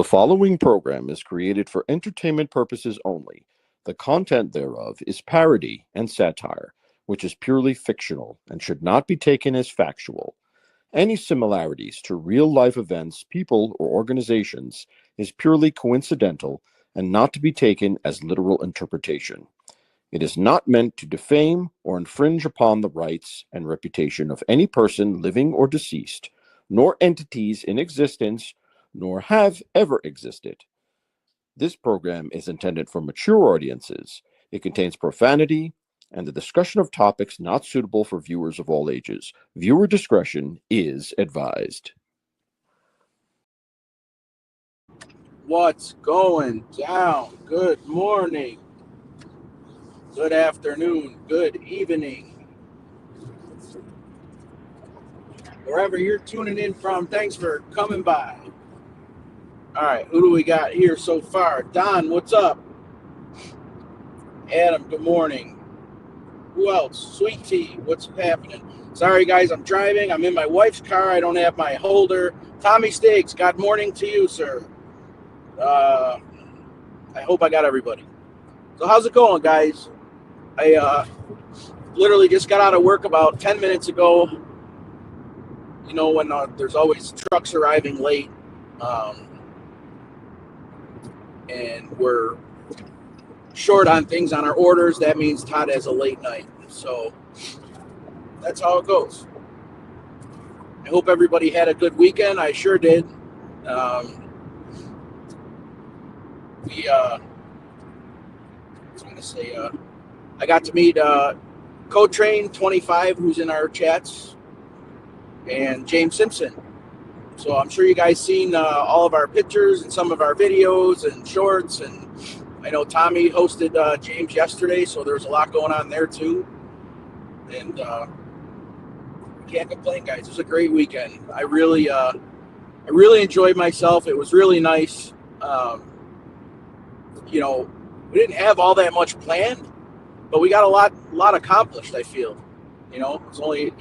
The following program is created for entertainment purposes only. The content thereof is parody and satire, which is purely fictional and should not be taken as factual. Any similarities to real life events, people, or organizations is purely coincidental and not to be taken as literal interpretation. It is not meant to defame or infringe upon the rights and reputation of any person living or deceased, nor entities in existence, nor have ever existed. This program is intended for mature audiences. It contains profanity and the discussion of topics not suitable for viewers of all ages. Viewer discretion is advised. What's going down? Good morning, good afternoon, good evening. Wherever you're tuning in from, thanks for coming by. All right, who do we got here so far? Don, what's up? Adam, good morning. Who else? Sweet Tea, what's happening? Sorry, guys, I'm driving. I'm in my wife's car. I don't have my holder. Tommy Stiggs, good morning to you, sir. I hope I got everybody. So how's it going, guys? I literally just got out of work about 10 minutes ago. You know, when there's always trucks arriving late. And we're short on things on our orders. That means Todd has a late night. So that's how it goes. I hope everybody had a good weekend. I sure did. I was going to say, I got to meet Co-Train 25, who's in our chats, and James Simpson. So I'm sure you guys seen all of our pictures and some of our videos and shorts. And I know Tommy hosted James yesterday, so there's a lot going on there too. And can't complain, guys. It was a great weekend. I really enjoyed myself. It was really nice. You know, we didn't have all that much planned, but we got a lot accomplished, I feel. You know, it's only,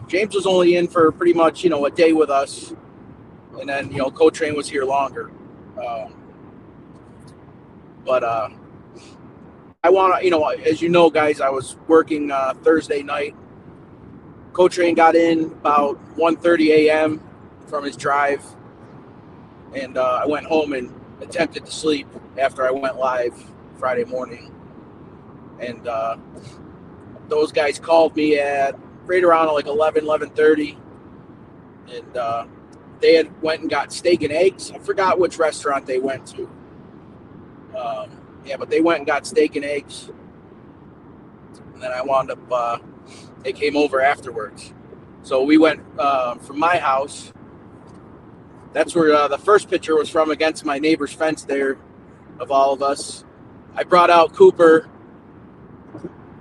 James was only in for pretty much, a day with us. And then, Co-Train was here longer. But I want to, as you know, guys, I was working Thursday night. Co-Train got in about 1:30 a.m. from his drive. And I went home and attempted to sleep after I went live Friday morning. And those guys called me at right around like 11:30. And they had went and got steak and eggs. I forgot which restaurant they went to. But they went and got steak and eggs. And then I wound up, they came over afterwards. So we went from my house. That's where the first picture was from, against my neighbor's fence there of all of us. I brought out Cooper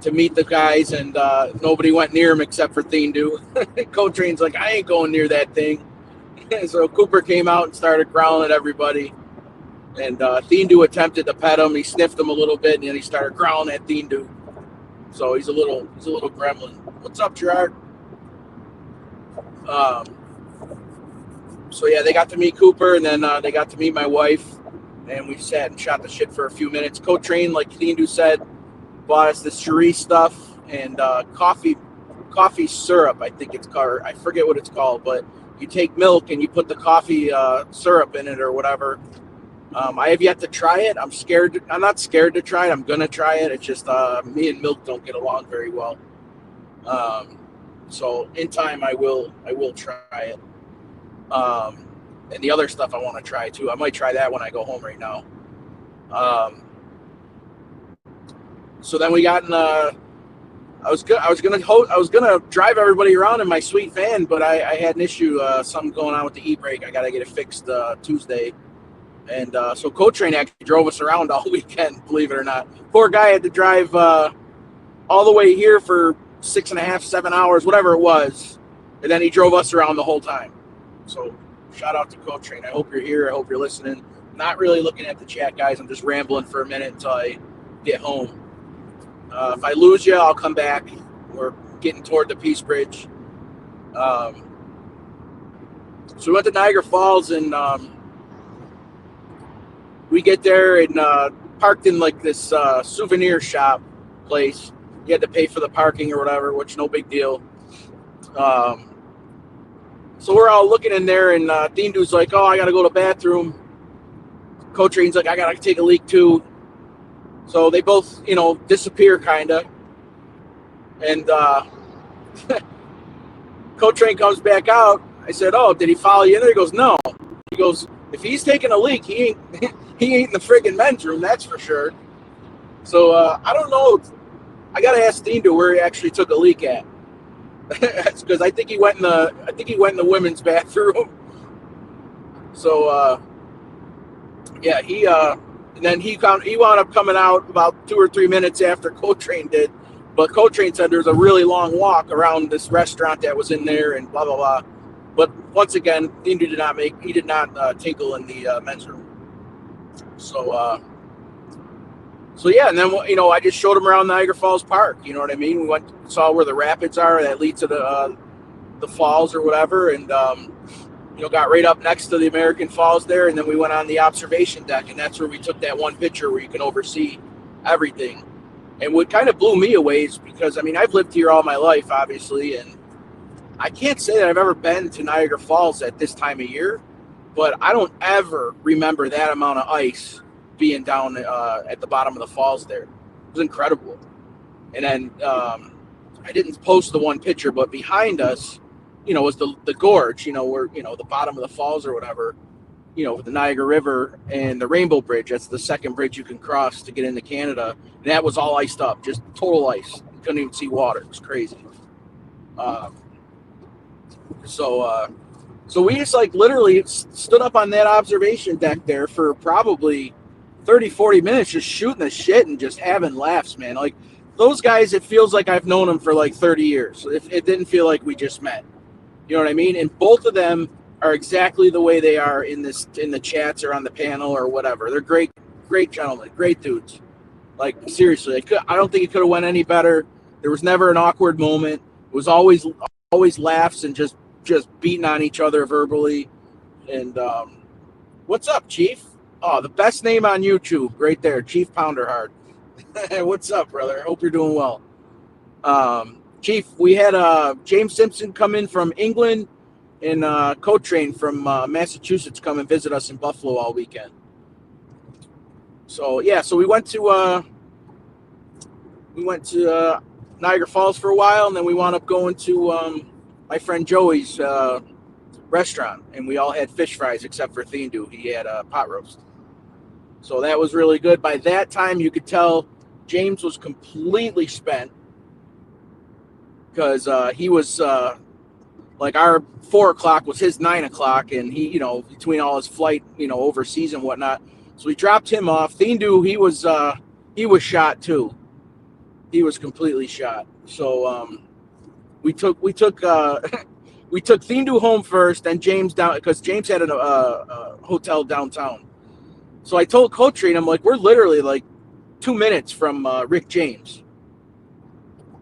to meet the guys, and nobody went near him except for Thindu. Co-Train's like, I ain't going near that thing. So Cooper came out and started growling at everybody. And Thindu attempted to pet him. He sniffed him a little bit, and then he started growling at Thindu. So he's a little gremlin. What's up, Gerard? So yeah, they got to meet Cooper, and then they got to meet my wife, and we sat and shot the shit for a few minutes. Co-Train, like Thindu said, bought us this Cherie stuff and coffee syrup, I think it's called. I forget what it's called, but you take milk and you put the coffee syrup in it or whatever. I have yet to try it. I'm scared. I'm not scared to try it. I'm gonna try it. It's just me and milk don't get along very well. So in time, I will try it. And the other stuff I want to try too. I might try that when I go home right now. So then we got in. I was gonna drive everybody around in my sweet van, but I had an issue. Something going on with the e-brake. I gotta get it fixed Tuesday. And so Co-Train actually drove us around all weekend, believe it or not. Poor guy had to drive all the way here for 6.5, 7 hours, whatever it was. And then he drove us around the whole time. So shout out to Co-Train. I hope you're here. I hope you're listening. Not really looking at the chat, guys. I'm just rambling for a minute until I get home. If I lose you, I'll come back. We're getting toward the Peace Bridge. So we went to Niagara Falls, and we get there and parked in like this souvenir shop place. You had to pay for the parking or whatever, which no big deal. So we're all looking in there, and Dean Dude's like, "Oh, I gotta go to the bathroom." Coach Train's like, "I gotta take a leak too." So they both, disappear kinda. And Coach Train comes back out. I said, "Oh, did he follow you in there?" He goes, "No." He goes, "If he's taking a leak, he ain't he ain't in the friggin' men's room, that's for sure." So I don't know. I gotta ask Dean to where he actually took a leak at, because I think he went in the women's bathroom. So yeah, and then he wound up coming out about 2 or 3 minutes after Coltrane did. But Coltrane said there's a really long walk around this restaurant that was in there and blah blah blah. But once again, Dean did not tinkle in the men's room. So yeah, and then I just showed him around Niagara Falls Park. You know what I mean? We saw where the rapids are that lead to the falls or whatever, and got right up next to the American Falls there, and then we went on the observation deck, and that's where we took that one picture where you can oversee everything. And what kind of blew me away is because, I've lived here all my life, obviously, and I can't say that I've ever been to Niagara Falls at this time of year, but I don't ever remember that amount of ice being down at the bottom of the falls there. It was incredible. And then I didn't post the one picture, but behind us, was the gorge, where, the bottom of the falls or whatever, with the Niagara River and the Rainbow Bridge. That's the second bridge you can cross to get into Canada. And that was all iced up, just total ice. You couldn't even see water. It was crazy. So we just literally stood up on that observation deck there for probably 30, 40 minutes, just shooting the shit and just having laughs, man. Like those guys, it feels like I've known them for 30 years. It didn't feel like we just met. You know what I mean? And both of them are exactly the way they are in the chats or on the panel or whatever. They're great gentlemen, great dudes. Like seriously, I don't think it could have went any better. There was never an awkward moment. It was always laughs and just beating on each other verbally. And what's up, Chief? Oh, the best name on YouTube, right there, Chief Pounderheart. What's up, brother? I hope you're doing well. Chief, we had James Simpson come in from England and Coltrane from Massachusetts come and visit us in Buffalo all weekend. So yeah, so we went to Niagara Falls for a while, and then we wound up going to my friend Joey's restaurant, and we all had fish fries except for Thindu. He had a pot roast. So that was really good. By that time, you could tell James was completely spent because he was our 4 o'clock was his 9 o'clock, and he, between all his flight, overseas and whatnot. So we dropped him off. Thindu, he was shot too. He was completely shot. So we took Thindu home first, then James down because James had a hotel downtown. So I told Coltrane, I'm like, we're literally 2 minutes from Rick James.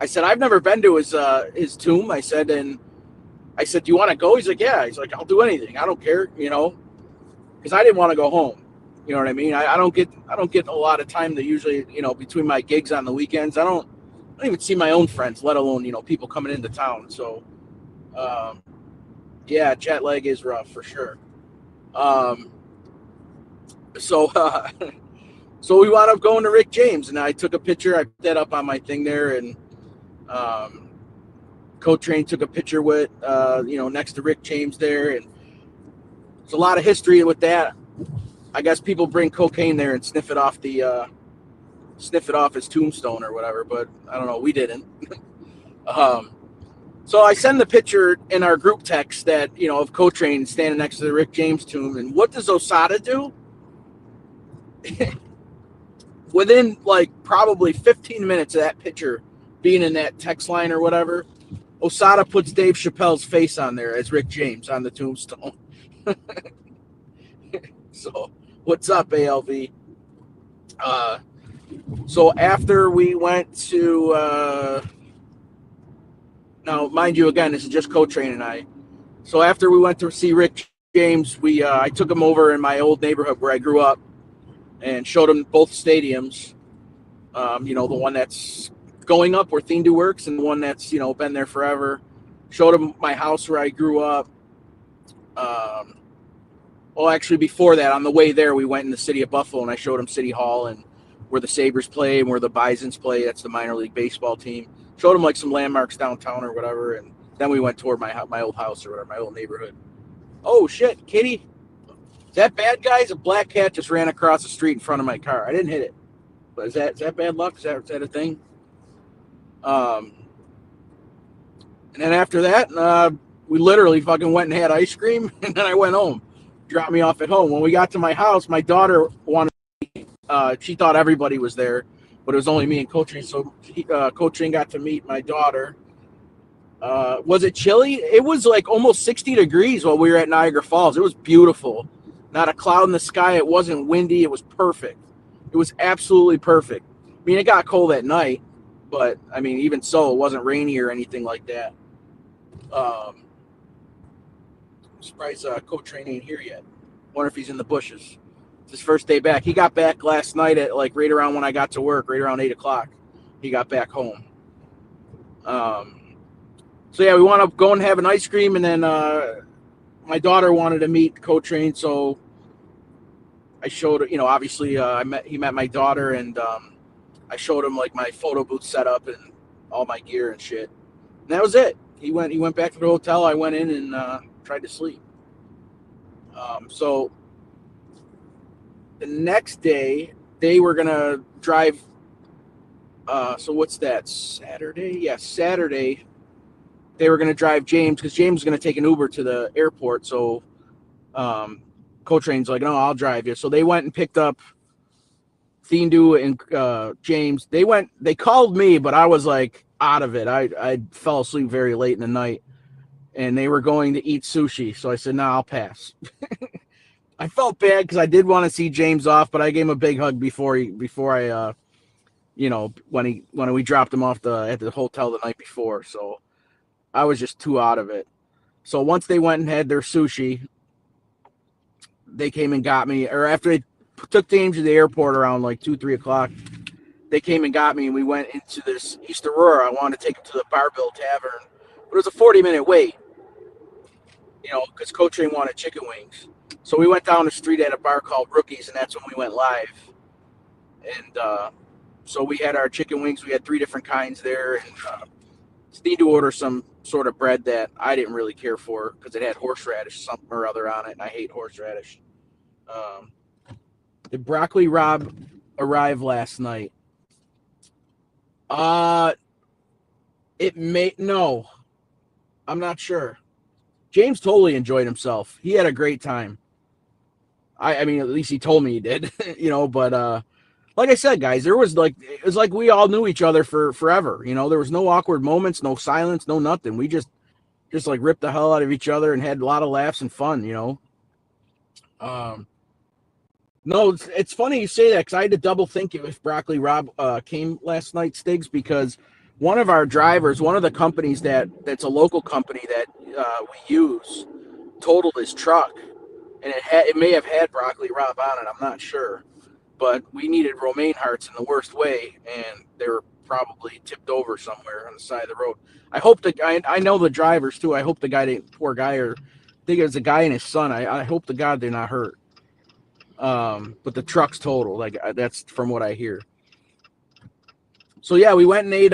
I said, I've never been to his tomb. I said, do you want to go? He's like, yeah. He's like, I'll do anything. I don't care, because I didn't want to go home. You know what I mean? I don't get a lot of time to usually, between my gigs on the weekends. I don't even see my own friends, let alone, people coming into town. So, yeah, jet lag is rough for sure. So we wound up going to Rick James, and I took a picture. I put that up on my thing there, and Coltrane took a picture with, next to Rick James there, and there's a lot of history with that. I guess people bring cocaine there and sniff it off his tombstone or whatever, but I don't know. We didn't. So I send the picture in our group text that, of Coltrane standing next to the Rick James tomb. And what does Osada do? Within probably 15 minutes of that picture being in that text line or whatever, Osada puts Dave Chappelle's face on there as Rick James on the tombstone. So what's up, ALV? So after we went to now, mind you, again, this is just Coltrane and I. So after we went to see Rick James, I took him over in my old neighborhood where I grew up, and showed him both stadiums. The one that's going up where Thien works and the one that's, been there forever. Showed him my house where I grew up. Actually, before that, on the way there, we went in the city of Buffalo, and I showed him City Hall and where the Sabres play and where the Bisons play. That's the minor league baseball team. Showed him like some landmarks downtown or whatever, and then we went toward my old house or whatever, my old neighborhood. Oh shit, Kitty! Is that bad, guys? A black cat just ran across the street in front of my car. I didn't hit it, but is that bad luck? Is that a thing? And then after that, we literally fucking went and had ice cream, and then I went home. Dropped me off at home. When we got to my house, my daughter wanted. She thought everybody was there, but it was only me and Coach Train. So Coach Train got to meet my daughter. Was it chilly? It was like almost 60 degrees while we were at Niagara Falls. It was beautiful. Not a cloud in the sky. It wasn't windy. It was perfect. It was absolutely perfect. I mean, it got cold at night, but I mean, even so, it wasn't rainy or anything like that. Surprised Coach Train ain't here yet. Wonder if he's in the bushes. It's his first day back. He got back last night at like right around when I got to work, right around 8 o'clock. He got back home. So yeah, we wound up going and having ice cream, and then my daughter wanted to meet Coach Train, so I showed, obviously he met my daughter, and I showed him like my photo booth setup and all my gear and shit. And that was it. He went back to the hotel. I went in and tried to sleep. So the next day they were gonna drive. So what's that? Saturday? Yeah, Saturday. They were gonna drive James because James was gonna take an Uber to the airport. So Coach Train's like, no, I'll drive you. So they went and picked up Thien and James. They called me, but I was like out of it. I fell asleep very late in the night, and they were going to eat sushi. So I said, no, I'll pass. I felt bad because I did want to see James off, but I gave him a big hug before I when we dropped him off at the hotel the night before. So I was just too out of it. So once they went and had their sushi, they came and got me, or after they took James to the airport around like 2-3 o'clock, they came and got me, and we went into this East Aurora. I wanted to take him to the Barbell Tavern, but it was a 40-minute wait, because Coach Train wanted chicken wings. So we went down the street at a bar called Rookies, and that's when we went live. And so we had our chicken wings. We had 3 different kinds there, and Steve to order some sort of bread that I didn't really care for because it had horseradish something or other on it, and I hate horseradish. Did Broccoli Rob arrive last night? No, I'm not sure. James totally enjoyed himself. He had a great time. I mean, at least he told me he did, but like I said, guys, it was like we all knew each other for forever. There was no awkward moments, no silence, no nothing. We just like ripped the hell out of each other and had a lot of laughs and fun, No, it's funny you say that because I had to double think if Broccoli Rob came last night, Stiggs, because one of our drivers, one of the companies that's a local company that we use, totaled his truck, and it may have had Broccoli Rob on it. I'm not sure, but we needed romaine hearts in the worst way, and they were probably tipped over somewhere on the side of the road. I hope I know the drivers too. I hope the guy, poor guy, or I think it was a guy and his son. I hope to God they're not hurt. But the truck's total, like that's from what I hear. So yeah, we went and ate.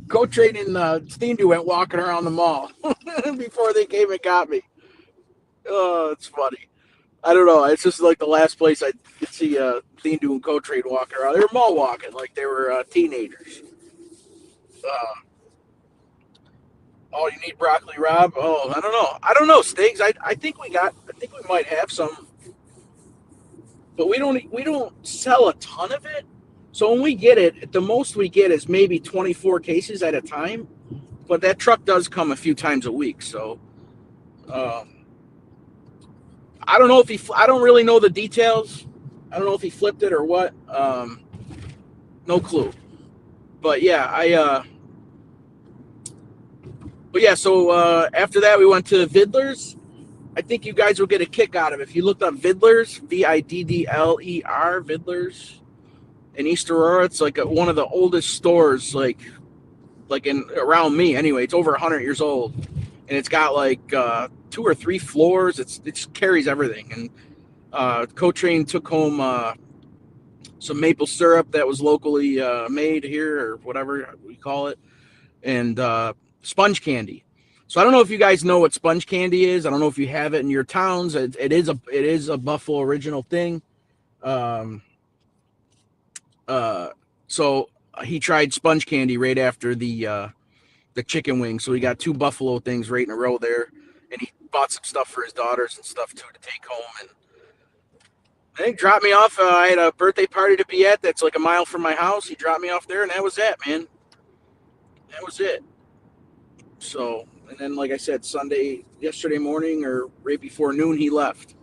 Coach Train and Steve went walking around the mall before they came and got me. Oh, it's funny. I don't know. It's just like the last place I could see Thien and Coach Train walking around. They were mall walking like they were teenagers. Oh, you need Broccoli Rob? Oh, I don't know, Stiggs. I think we might have some, but we don't sell a ton of it. So when we get it, the most we get is maybe 24 cases at a time. But that truck does come a few times a week. So I don't know I don't really know the details. I don't know if he flipped it or what. No clue. But yeah, so after that we went to Vidler's, I think you guys will get a kick out of it. If you looked up Vidler's, Viddler, Vidler's in East Aurora, it's like one of the oldest stores, like in around me anyway. It's over 100 years old, and it's got like 2 or 3 floors. It just carries everything. And Co-Train took home some maple syrup that was locally made here, or whatever we call it, and sponge candy. So I don't know if you guys know what sponge candy is. I don't know if you have it in your towns. It is a Buffalo original thing. So he tried sponge candy right after the chicken wings. So he got 2 Buffalo things right in a row there, and he bought some stuff for his daughters and stuff too to take home. And I think dropped me off. I had a birthday party to be at that's like a mile from my house. He dropped me off there, and that was it, man. That was it. So, and then like I said, yesterday morning or right before noon, he left.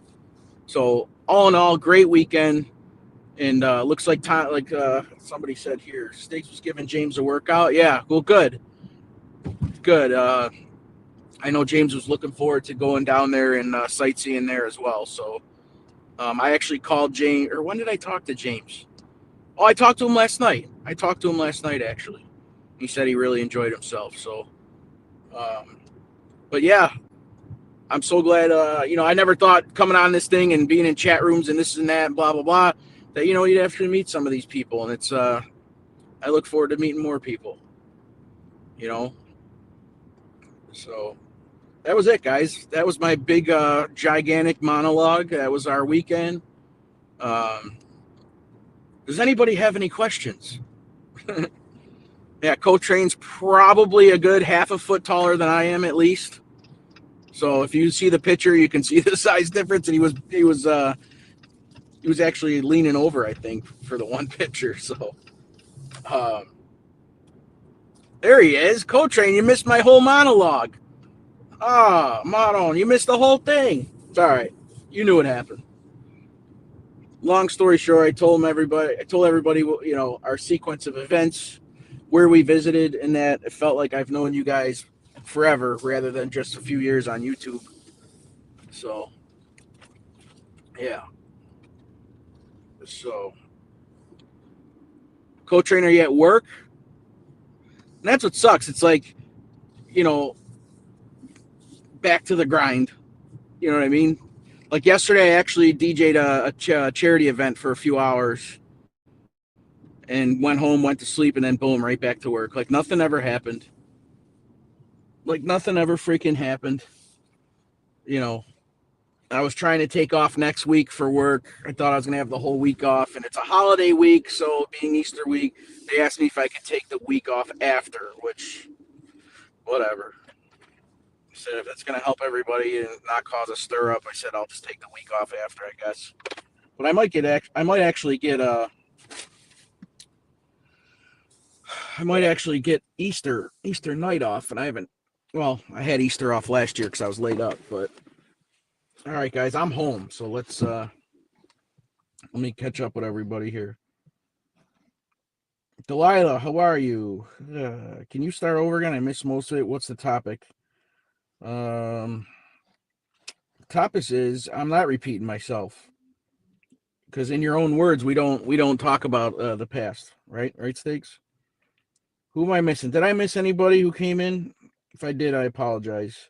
So all in all, great weekend. And looks like somebody said here, Steaks was giving James a workout. Yeah, well, good. I know James was looking forward to going down there and sightseeing there as well. So I actually called James, or when did I talk to James? Oh, I talked to him last night. Actually. He said he really enjoyed himself. So, but yeah, I'm so glad. I never thought coming on this thing and being in chat rooms and this and that and blah, blah, blah, that, you'd actually meet some of these people. And it's, I look forward to meeting more people, So that was it, guys. That was my big, gigantic monologue. That was our weekend. Does anybody have any questions? Yeah, Co-Train's probably a good half a foot taller than I am, at least. So if you see the picture, you can see the size difference. And he was actually leaning over, I think, for the one picture. So there he is. Co-Train, you missed my whole monologue. Maron, you missed the whole thing. It's all right. You knew what happened. Long story short, I told everybody, our sequence of events, where we visited, and that it felt like I've known you guys forever rather than just a few years on YouTube. So, yeah. So, Co-Train, are you at work? And that's what sucks. It's like, back to the grind. You know what I mean? Like yesterday, I actually DJ'd a charity event for a few hours and went home, went to sleep, and then boom, right back to work. Like nothing ever happened. Like nothing ever freaking happened. I was trying to take off next week for work. I thought I was going to have the whole week off, and it's a holiday week, so being Easter week, they asked me if I could take the week off after, which, whatever. I said, if that's going to help everybody and not cause a stir up, I said, I'll just take the week off after, I guess. But I might actually get Easter night off, and I had Easter off last year because I was laid up, but all right, guys, I'm home, so let me catch up with everybody here. Delilah, how are you? Can you start over again? I missed most of it. What's the topic? Topic is, I'm not repeating myself, because in your own words, we don't talk about the past, right? Right, Steaks? Who am I missing? Did I miss anybody who came in? If I did, I apologize.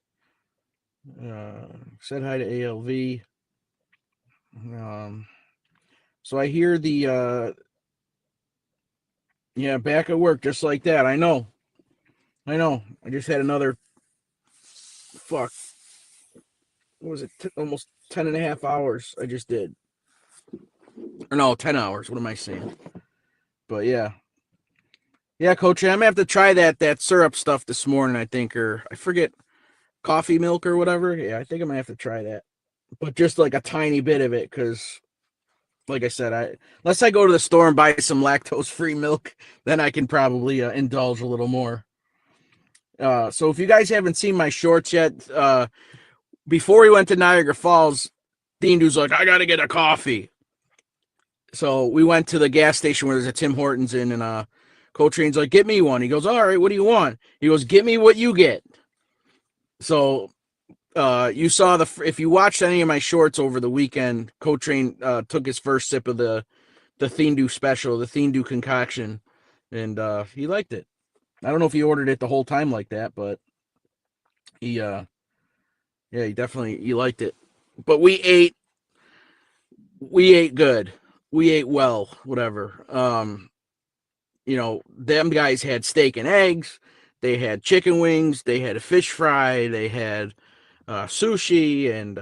Said hi to ALV. So I hear the back at work just like that. I know. I just had another what was it? Almost 10 and a half hours I just did. Or no, 10 hours. What am I saying? But yeah. Yeah, Coach, I'm gonna have to try that syrup stuff this morning, I think, or I forget, coffee milk or whatever. Yeah, I think I'm gonna have to try that, but just like a tiny bit of it, because, like I said, unless I go to the store and buy some lactose-free milk, then I can probably indulge a little more. So if you guys haven't seen my shorts yet, before we went to Niagara Falls, Dean was like, I gotta get a coffee. So we went to the gas station where there's a Tim Hortons in, and Co-Train's like, get me one. He goes, all right, what do you want? He goes, get me what you get. So You saw if you watched any of my shorts over the weekend, Cotrain took his first sip of the Thindu special, the Thindu concoction, and he liked it. I don't know if he ordered it the whole time like that, but he he liked it. But we ate good. We ate well, whatever. Them guys had steak and eggs, they had chicken wings, they had a fish fry, they had sushi, and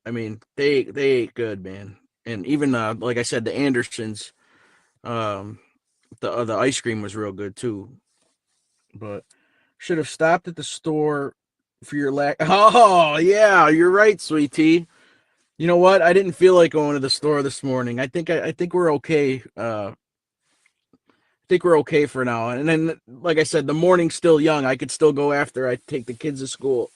I mean, they ate good, man. And even like I said, the Andersons, um, the ice cream was real good too. But should have stopped at the store for your lack. Oh yeah, you're right, sweet tea. You know what? I didn't feel like going to the store this morning. I think we're okay. I think we're okay for now. And then, like I said, the morning's still young. I could still go after I take the kids to school.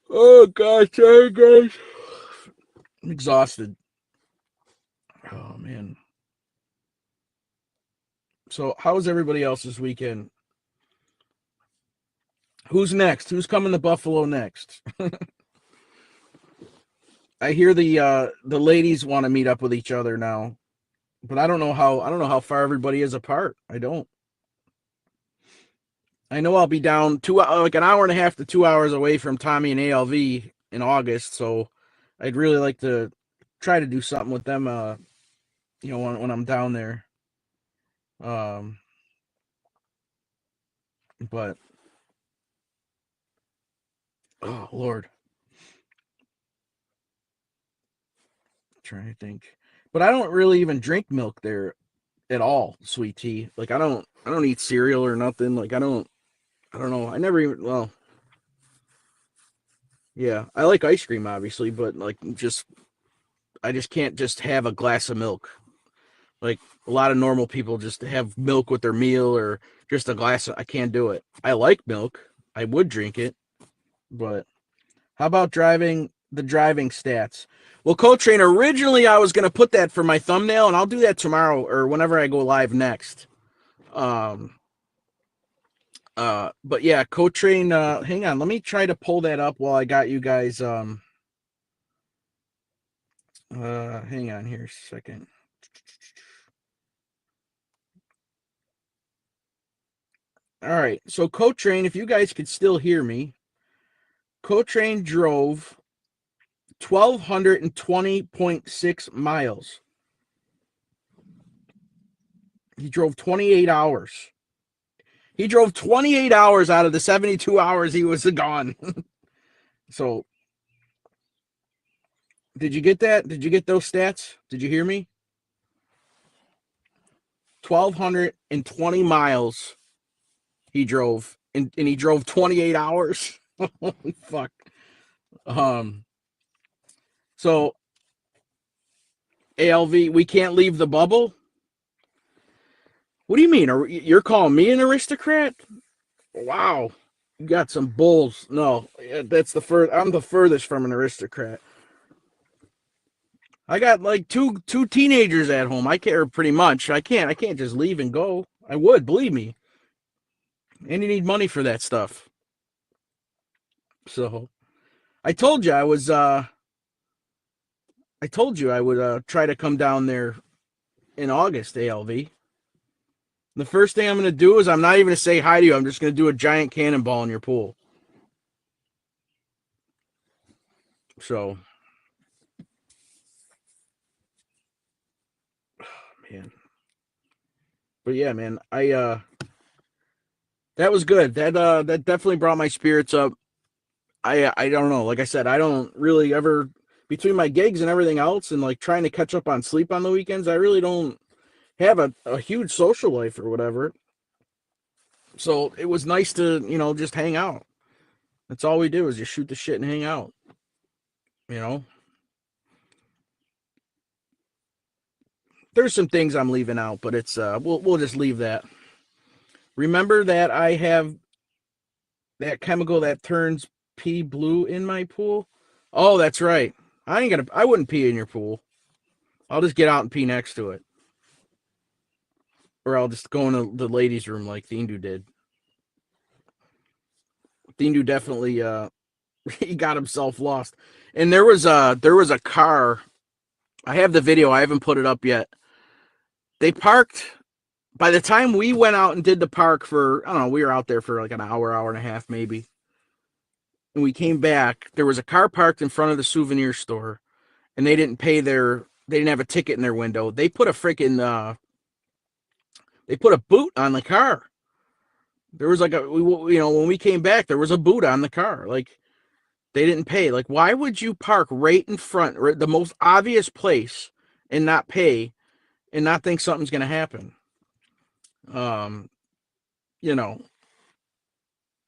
Oh gosh, sorry guys. I'm exhausted. Oh man. So, how was everybody else's weekend? Who's next? Who's coming to Buffalo next? I hear the ladies want to meet up with each other now, but I don't know how far everybody is apart. I don't. I know I'll be down like an hour and a half to 2 hours away from Tommy and ALV in August, so I'd really like to try to do something with them. When I'm down there. Um, but oh Lord, I'm trying to think. But I don't really even drink milk there at all, sweet tea. Like I don't eat cereal or nothing. Like I don't know. I never even yeah, I like ice cream obviously, but like I just can't just have a glass of milk. Like a lot of normal people just have milk with their meal or just a glass. I can't do it. I like milk. I would drink it, but how about the driving stats? Well, Coltrane, originally I was going to put that for my thumbnail, and I'll do that tomorrow or whenever I go live next. Um, but yeah, Coltrane, hang on. Let me try to pull that up while I got you guys. Hang on here a second. All right. So Coltrane, if you guys could still hear me, Coltrane drove 1,220.6 miles. He drove 28 hours. He drove 28 hours out of the 72 hours he was gone. So, did you get that? Did you get those stats? Did you hear me? 1,220 miles he drove, and he drove 28 hours. Holy fuck. Um, so, ALV, we can't leave the bubble? What do you mean? You're calling me an aristocrat? Wow. You got some bulls. No, that's I'm the furthest from an aristocrat. I got like two teenagers at home. I care pretty much. I can't just leave and go. I would, believe me. And you need money for that stuff. So I told you I told you I would try to come down there in August, ALV. The first thing I'm gonna do is I'm not even gonna say hi to you. I'm just gonna do a giant cannonball in your pool. So man. But yeah, man, that was good. That definitely brought my spirits up. I don't know. Like I said, I don't really ever between my gigs and everything else and like trying to catch up on sleep on the weekends, I really don't have a huge social life or whatever. So it was nice to, just hang out. That's all we do is just shoot the shit and hang out. You know? There's some things I'm leaving out, but it's we'll just leave that. Remember that I have that chemical that turns pee blue in my pool? Oh, that's right. I wouldn't pee in your pool. I'll just get out and pee next to it. Or I'll just go into the ladies' room like the Indu did. Thindu definitely he got himself lost. And there was a car. I have the video. I haven't put it up yet. They parked. By the time we went out and did the park for, I don't know, we were out there for like an hour, hour and a half maybe. And we came back. There was a car parked in front of the souvenir store, and they didn't have a ticket in their window. They put a they put a boot on the car. There was like when we came back, there was a boot on the car. Like, they didn't pay. Like, why would you park right in front, right, the most obvious place, and not pay and not think something's going to happen? You know,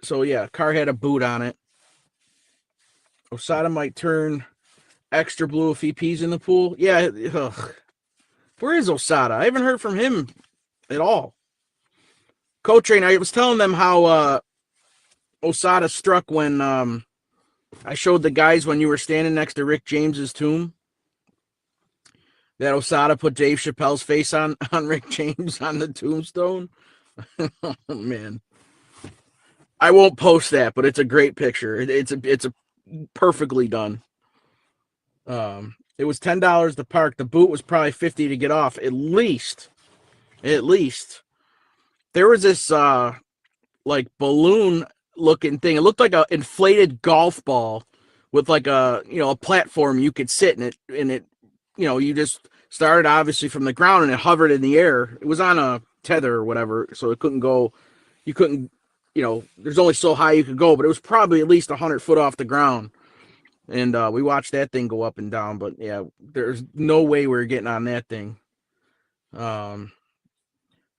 so yeah, car had a boot on it. Osada might turn extra blue if he pees in the pool. Yeah. Ugh. Where is Osada? I haven't heard from him at all. Co-train, I was telling them how Osada struck when I showed the guys when you were standing next to Rick James's tomb, that Osada put Dave Chappelle's face on Rick James on the tombstone. Oh, man. I won't post that, but it's a great picture. It's a perfectly done. It was $10 to park. The boot was probably $50 to get off. At least. There was this like balloon looking thing. It looked like an inflated golf ball with like a platform you could sit in it, and it, you just started obviously from the ground and it hovered in the air. It was on a tether or whatever, so it couldn't go. You couldn't, there's only so high you could go, but it was probably at least 100 foot off the ground. And we watched that thing go up and down, but yeah, there's no way we were getting on that thing.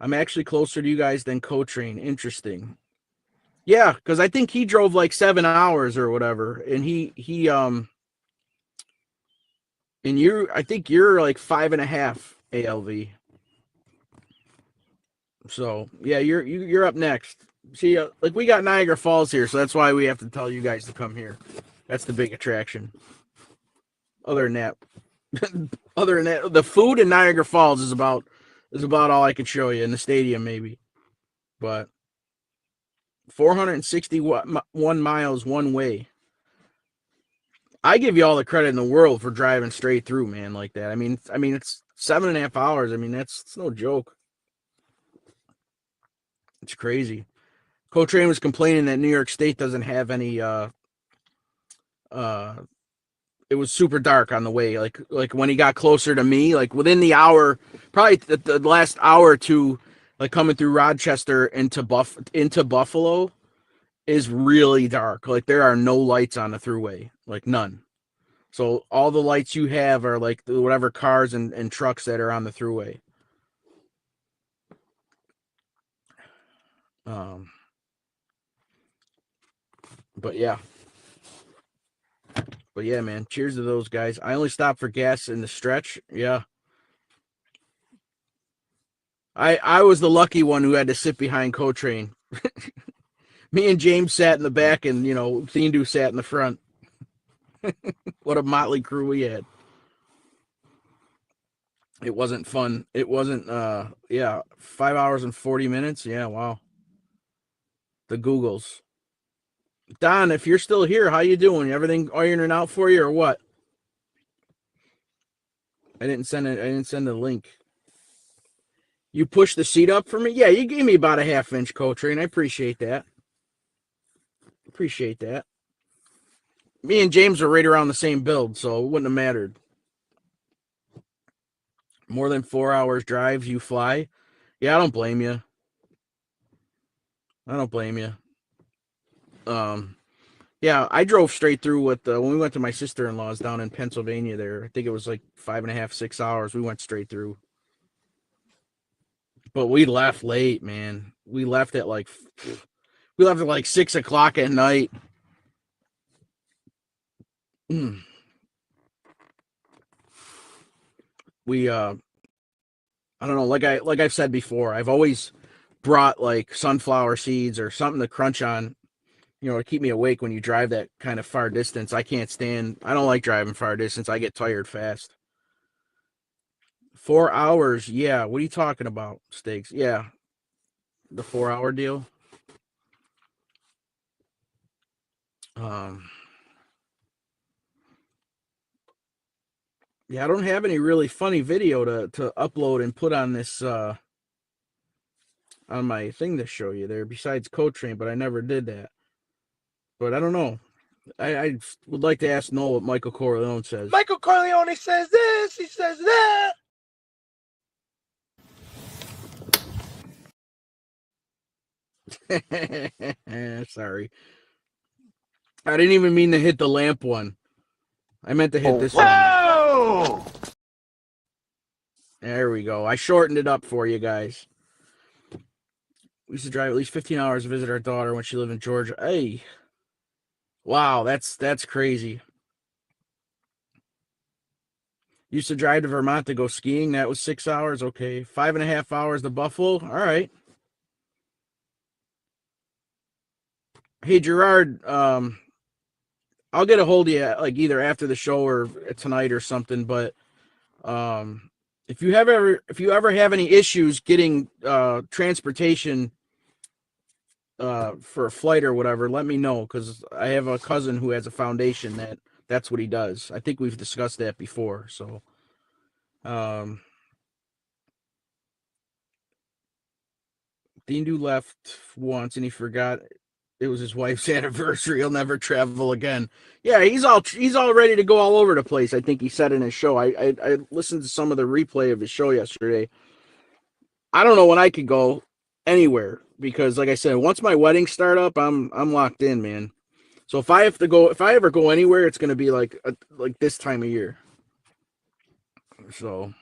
I'm actually closer to you guys than Co-Train. Interesting. Yeah, because I think he drove like 7 hours or whatever, and I think you're like 5.5 ALV. So yeah, you're up next. See, like, we got Niagara Falls here, so that's why we have to tell you guys to come here. That's the big attraction. Other than that, the food in Niagara Falls is about all I could show you in the stadium, maybe. But 461 miles one way. I give you all the credit in the world for driving straight through, man, like that. I mean, it's 7.5 hours. I mean, it's no joke. It's crazy. Co-Train was complaining that New York State doesn't have any. It was super dark on the way. Like when he got closer to me, like within the hour, probably the last hour or two, like coming through Rochester into Buffalo, is really dark. Like, there are no lights on the throughway, like none. So all the lights you have are like whatever cars and trucks that are on the throughway. But yeah, man. Cheers to those guys. I only stopped for gas in the stretch. Yeah. I was the lucky one who had to sit behind Co-Train. Me and James sat in the back, and Thindu sat in the front. What a motley crew we had. It wasn't fun. It wasn't 5 hours and 40 minutes. Yeah, wow. The Googles. Don, if you're still here, how you doing? Everything ironing out for you or what? I didn't send the link. You pushed the seat up for me? Yeah, you gave me about a 1/2 inch, Co-Train. I appreciate that. Me and James are right around the same build, so it wouldn't have mattered. More than 4 hours drive, you fly? Yeah, I don't blame you. Yeah, I drove straight through with when we went to my sister-in-law's down in Pennsylvania there. I think it was like 5.5, 6 hours. We went straight through. But we left late, man. We left at like 6 o'clock at night. We I don't know, like I've said before, I've always brought like sunflower seeds or something to crunch on, to keep me awake when you drive that kind of far distance. I don't like driving far distance. I get tired fast. 4 hours, yeah. What are you talking about, Steaks? Yeah. The 4 hour deal. Yeah, I don't have any really funny video to upload and put on this on my thing to show you there besides Co-Train, but I never did that. But I don't know. I would like to ask Noel what Michael Corleone says. Michael Corleone says this, he says that. Sorry. I didn't even mean to hit the lamp one. I meant to hit this one. Whoa! There we go. I shortened it up for you guys. We used to drive at least 15 hours to visit our daughter when she lived in Georgia. Hey. Wow, that's crazy. Used to drive to Vermont to go skiing. That was 6 hours. Okay. 5.5 hours to Buffalo. All right. Hey, Gerard, I'll get a hold of you like either after the show or tonight or something. But if you ever have any issues getting transportation for a flight or whatever, let me know, because I have a cousin who has a foundation that's what he does. I think we've discussed that before. So, Dean Du left once and he forgot it was his wife's anniversary. He'll never travel again. Yeah, he's all ready to go all over the place. I think he said in his show. I listened to some of the replay of his show yesterday. I don't know when I could go anywhere because, like I said, once my weddings start up, I'm locked in, man. So if I ever go anywhere, it's gonna be like this time of year. So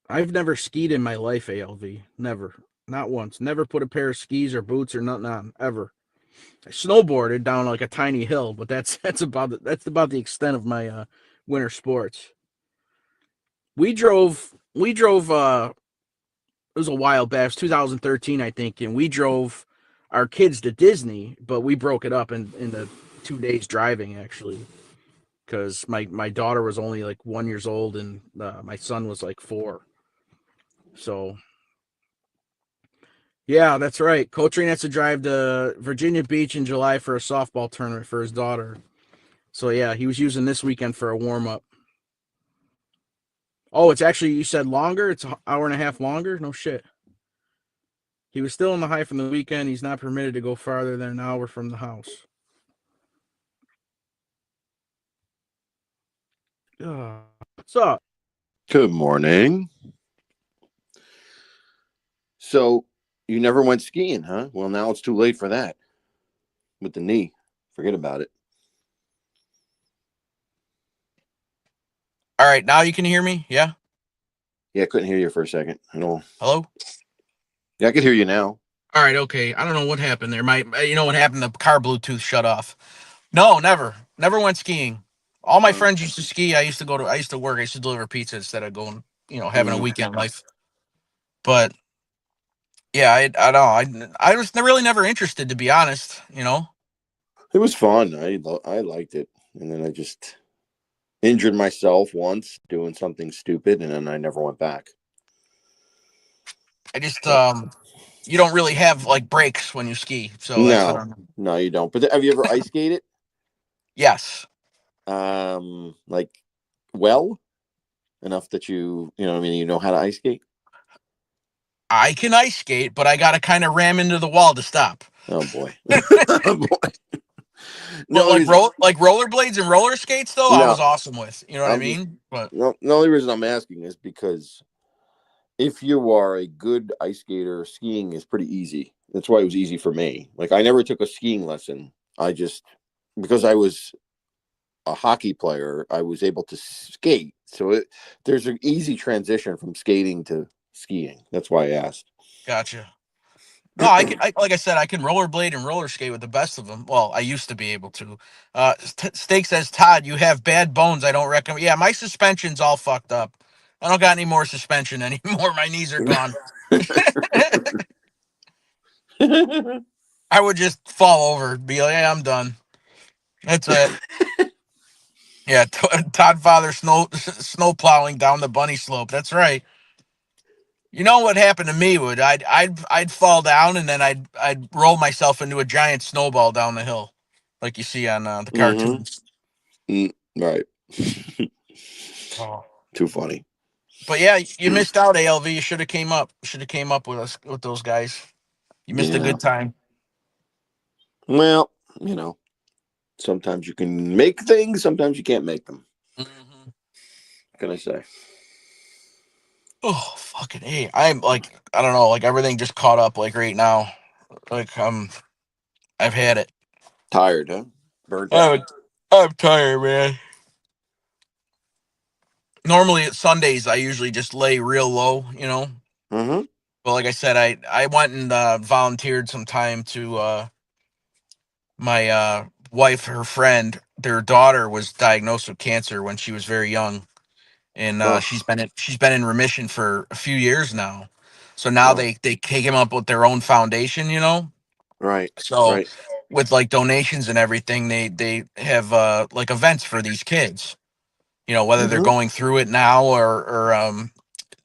I've never skied in my life, ALV. Never. Not once. Never put a pair of skis or boots or nothing on, ever. I snowboarded down like a tiny hill, but that's about the extent of my winter sports. We drove it was a while back, it was 2013, I think, and we drove our kids to Disney, but we broke it up in the 2 days driving, actually, because my daughter was only like 1 year old and my son was like 4. So yeah, that's right. Co-Train has to drive to Virginia Beach in July for a softball tournament for his daughter. So yeah, he was using this weekend for a warm-up. Oh, it's actually, you said longer? It's an hour and a half longer? No shit. He was still in the high from the weekend. He's not permitted to go farther than an hour from the house. What's up? Good morning. So you never went skiing, huh? Well, now it's too late for that. With the knee. Forget about it. All right, now you can hear me? Yeah? Yeah, I couldn't hear you for a second. Hello? Yeah, I can hear you now. All right, okay. I don't know what happened there. You know what happened? The car Bluetooth shut off. No, never. Never went skiing. All my friends used to ski. I used to work. I used to deliver pizza instead of going, having a weekend life. But yeah, I don't know. I was really never interested, to be honest. It was fun. I liked it, and then I just injured myself once doing something stupid, and then I never went back. I just you don't really have like breaks when you ski. So no, you don't. But have you ever ice skated? Yes. Like, well, enough that you know how to ice skate. I can ice skate, but I got to kind of ram into the wall to stop. Oh boy. Oh boy. No, like rollerblades and roller skates though, I was awesome with. You know what I mean? But the only reason I'm asking is because if you are a good ice skater, skiing is pretty easy. That's why it was easy for me. Like, I never took a skiing lesson. Because I was a hockey player, I was able to skate. So there's an easy transition from skating to skiing. That's why I asked. Gotcha. No, like I said, I can rollerblade and roller skate with the best of them. Well, I used to be able to. Steak says, Todd, you have bad bones. I don't recommend. Yeah, my suspension's all fucked up. I don't got any more suspension anymore. My knees are gone. I would just fall over, be like, "Hey, I'm done." That's it. Yeah, Todd Father snow plowing down the bunny slope. That's right. You know what happened to me would I'd fall down and then I'd roll myself into a giant snowball down the hill, like you see on the cartoons. Right. Oh. Too funny. But yeah, you missed out, ALV. You should have came up. Should have came up with us with those guys. You missed a Yeah. good time. Well, you know, sometimes you can make things, sometimes you can't make them. Mm-hmm. What can I say? Oh, fucking hey! I'm like, I don't know, like everything just caught up like right now. Like I've had it. Tired, huh? Burnt out. I'm tired, man. Normally at Sundays I usually just lay real low, you know. Mm-hmm. But like I said, I went and volunteered some time to my wife, her friend. Their daughter was diagnosed with cancer when she was very young, and Oh. she's been in remission for a few years now. So now Oh. they came up with their own foundation, you know. Right. So Right. with like donations and everything, they have like events for these kids. You know, whether they're Mhm. going through it now or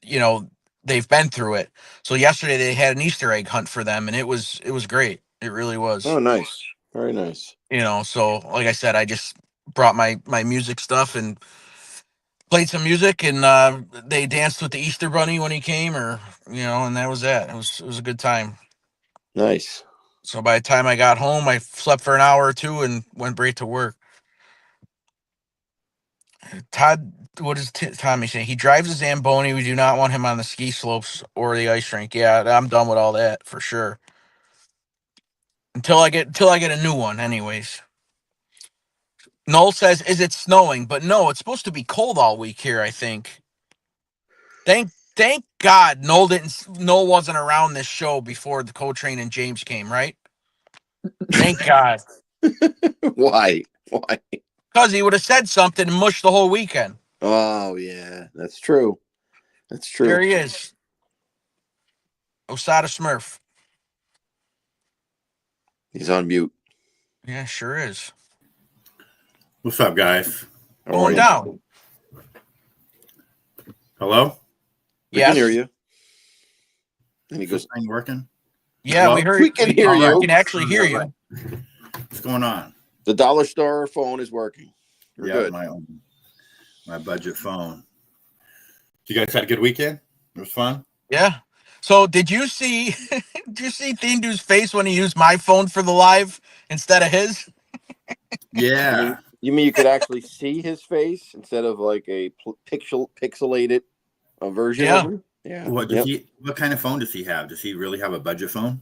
you know, they've been through it. So yesterday they had an Easter egg hunt for them, and it was great. It really was. Oh, nice. Very nice. You know, so like I said, I just brought my music stuff and played some music, and they danced with the Easter Bunny when he came, or you know, and that was that. It was a good time. Nice. So by the time I got home, I slept for an hour or two and went right to work. Todd, what does Tommy say? He drives a Zamboni. We do not want him on the ski slopes or the ice rink. Yeah, I'm done with all that for sure. Until I get a new one, anyways. Noel says, "Is it snowing?" But no, it's supposed to be cold all week here, I think. Thank God Noel wasn't around this show before the Coltrane and James came, right? Thank God. Why? Why? Because he would have said something and mushed the whole weekend. Oh, yeah. That's true. That's true. There he is. Osada Smurf. He's on mute. Yeah, sure is. What's up, guys? How are Going you? down. Hello? We Yes. can hear you. And he Is this goes, thing working? Yeah, Hello? we heard. We can hear you. I can actually hear you. What's going on? the dollar store phone is working. We're good. My budget phone. You guys had a good weekend? It was fun? Yeah. So did you see did you see Thindu's face when he used my phone for the live instead of his? Yeah. You mean you could actually see his face instead of like a pixelated version Yeah. of him? Yeah. What does he? What kind of phone does he have? Does he really have a budget phone?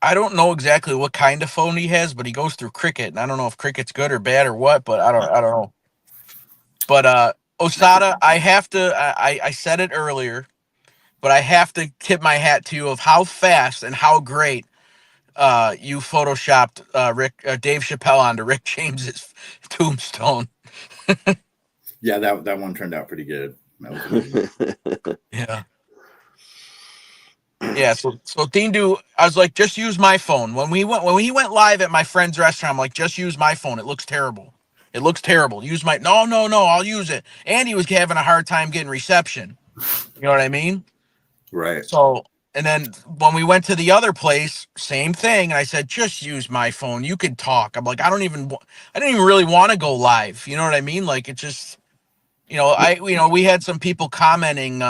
I don't know exactly what kind of phone he has, but he goes through Cricket, and I don't know if Cricket's good or bad or what, but I don't know. But Osada, I have to I said it earlier, but I have to tip my hat to you of how fast and how great you photoshopped Dave Chappelle onto Rick James's tombstone. Yeah, that one turned out pretty good. That was amazing. Yeah. Yeah, so Thindu, I was like, just use my phone. When he went live at my friend's restaurant, I'm like, just use my phone. It looks terrible. It looks terrible. Use my no, I'll use it. And he was having a hard time getting reception. You know what I mean? Right. So, and then when we went to the other place, same thing. And I said, just use my phone. You can talk. I'm like, I didn't even really want to go live. You know what I mean? Like it just, we had some people commenting,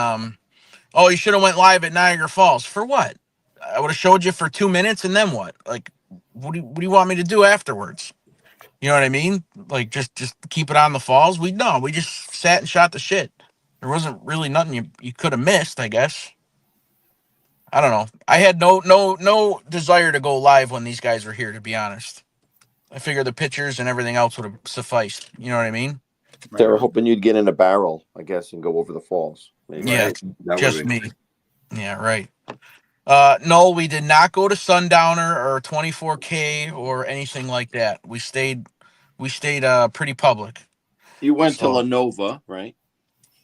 oh, you should have went live at Niagara Falls. For what? I would have showed you for 2 minutes and then what? Like, what do you want me to do afterwards? You know what I mean? Like, just keep it on the falls. We just sat and shot the shit. There wasn't really nothing you could have missed, I guess. I don't know. I had no desire to go live when these guys were here, to be honest. I figured the pictures and everything else would have sufficed. You know what I mean? They were hoping you'd get in a barrel, I guess, and go over the falls. Maybe. Yeah, Right. That just would've been- me. Yeah, right. No, we did not go to Sundowner or 24K or anything like that. We stayed pretty public. You went to So- Lenova, right?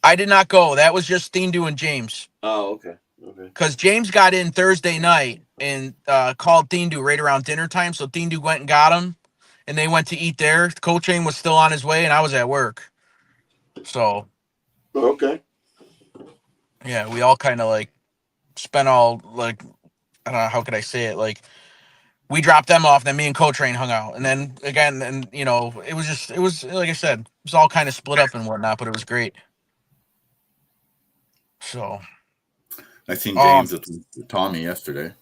I did not go. That was just Thindu and James. Oh, okay. Okay. Because James got in Thursday night and called Thindu right around dinner time. So Thindu went and got him, and they went to eat there. Coltrane was still on his way, and I was at work. So, Okay. yeah, we all kind of like spent all like I don't know how could I say it like we dropped them off, then me and Co-Train hung out, and then again, and it was like I said, it was all kind of split up and whatnot, but it was great. So I seen James with Tommy yesterday.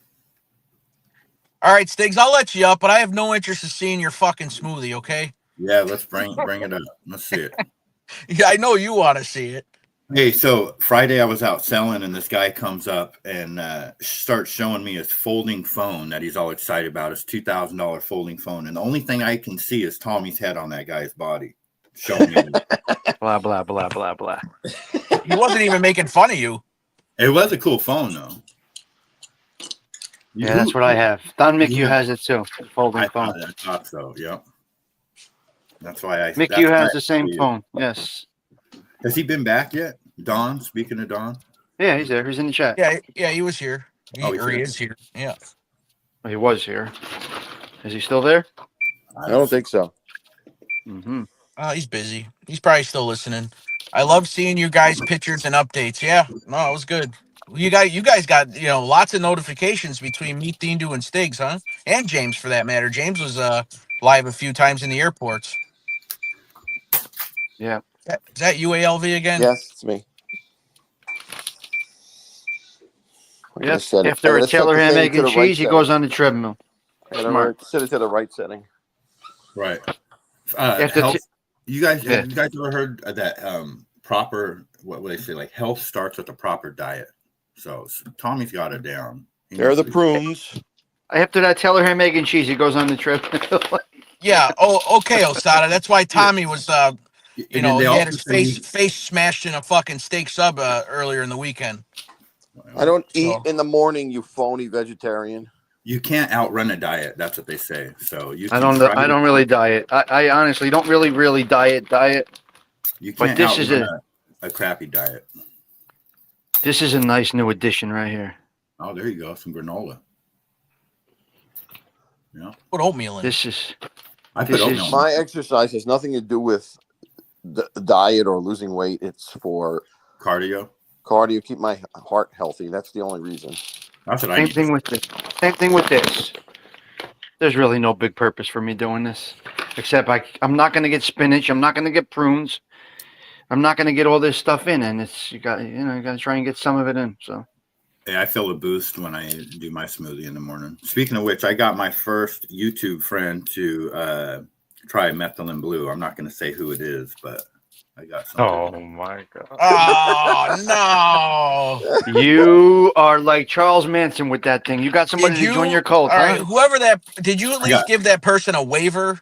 all right, Stiggs, I'll let you up, but I have no interest in seeing your fucking smoothie. Okay? Yeah, let's bring it up. Let's see it. Yeah, I know you want to see it. Hey, so Friday I was out selling, and this guy comes up and starts showing me his folding phone that he's all excited about. His $2,000 folding phone, and the only thing I can see is Tommy's head on that guy's body. Showing me. Blah blah blah blah blah. He wasn't even making fun of you. It was a cool phone, though. Yeah, that's what I have. Don Mick, you Yeah. has it too. Folding I phone. thought so. Yep. That's why I. Mick, that's you why has I the same see it. phone. Yes. Has he been back yet? Don. Speaking of Don. Yeah, he's there. He's in the chat. Yeah, he was here. Oh, he's He here. is here. Yeah. Well, he was here. Is he still there? I don't think so. Mm-hmm. He's busy. He's probably still listening. I love seeing you guys' pictures and updates. Yeah, no, it was good. You guys got lots of notifications between me, Dindu, and Stiggs, huh? And James, for that matter. James was live a few times in the airports. Yeah. Is that UALV again? Yes, it's me. I'm gonna Yep. set it- After I'm a gonna set Taylor the ham, thing egg, to and the right cheese, he setting. goes on the treadmill. I'm gonna Smart. set it to the right setting. Right. After Health, t- you guys, Yeah. have you guys ever heard of that proper? What would they say? Like health starts with a proper diet. So Tommy's got it down. He There are knows the what prunes. After that Taylor ham, egg, and cheese, he goes on the treadmill. Yeah. Oh, okay, Osada. That's why Tommy was And then they he had also his say face smashed in a fucking steak sub earlier in the weekend. I don't eat So- in the morning, you phony vegetarian. you can't outrun a diet. That's what they say. So you. I can don't. try I don't really diet. I honestly don't really diet. You but can't this is outrun a crappy diet. This is a nice new addition right here. Oh, there you go. Some granola. Yeah, Put oatmeal in. This is. I put This oatmeal. is- in. My exercise has nothing to do with the diet or losing weight. It's for Cardio. cardio, keep my heart healthy. That's the only reason. That's what I Same need. thing with this. Same thing with this. There's really no big purpose for me doing this, except I'm not going to get spinach. I'm not going to get prunes. I'm not going to get all this stuff in, and you got to try and get some of it in. So Yeah, I feel a boost when I do my smoothie in the morning. Speaking of which, I got my first YouTube friend to try methylene blue. I'm not going to say who it is, but I got something. Oh my god! Oh no! You are like Charles Manson with that thing. You got somebody Did to join you- your cult, All huh? right, whoever that did you at least got- give that person a waiver?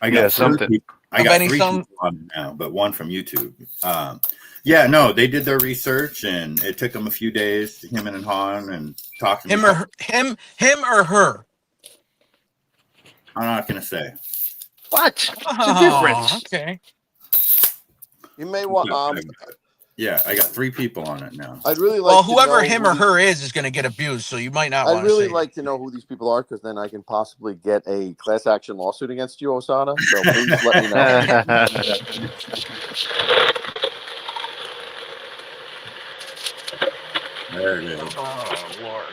I Yeah, got something. I Of got any three some- people on it now, but one from YouTube. Yeah, no, they did their research, and it took them a few days. Him and Han and talking. Him or her? I'm not going to say. What? What's the Oh, difference? okay. You may want. Yeah, I got 3 people on it now. I'd really like. Well, to whoever know him who or these- her is going to get abused, so you might not want I'd to really say. like to know who these people are, because then I can possibly get a class action lawsuit against you, Osada. So please let me know. There it is. Oh Lord.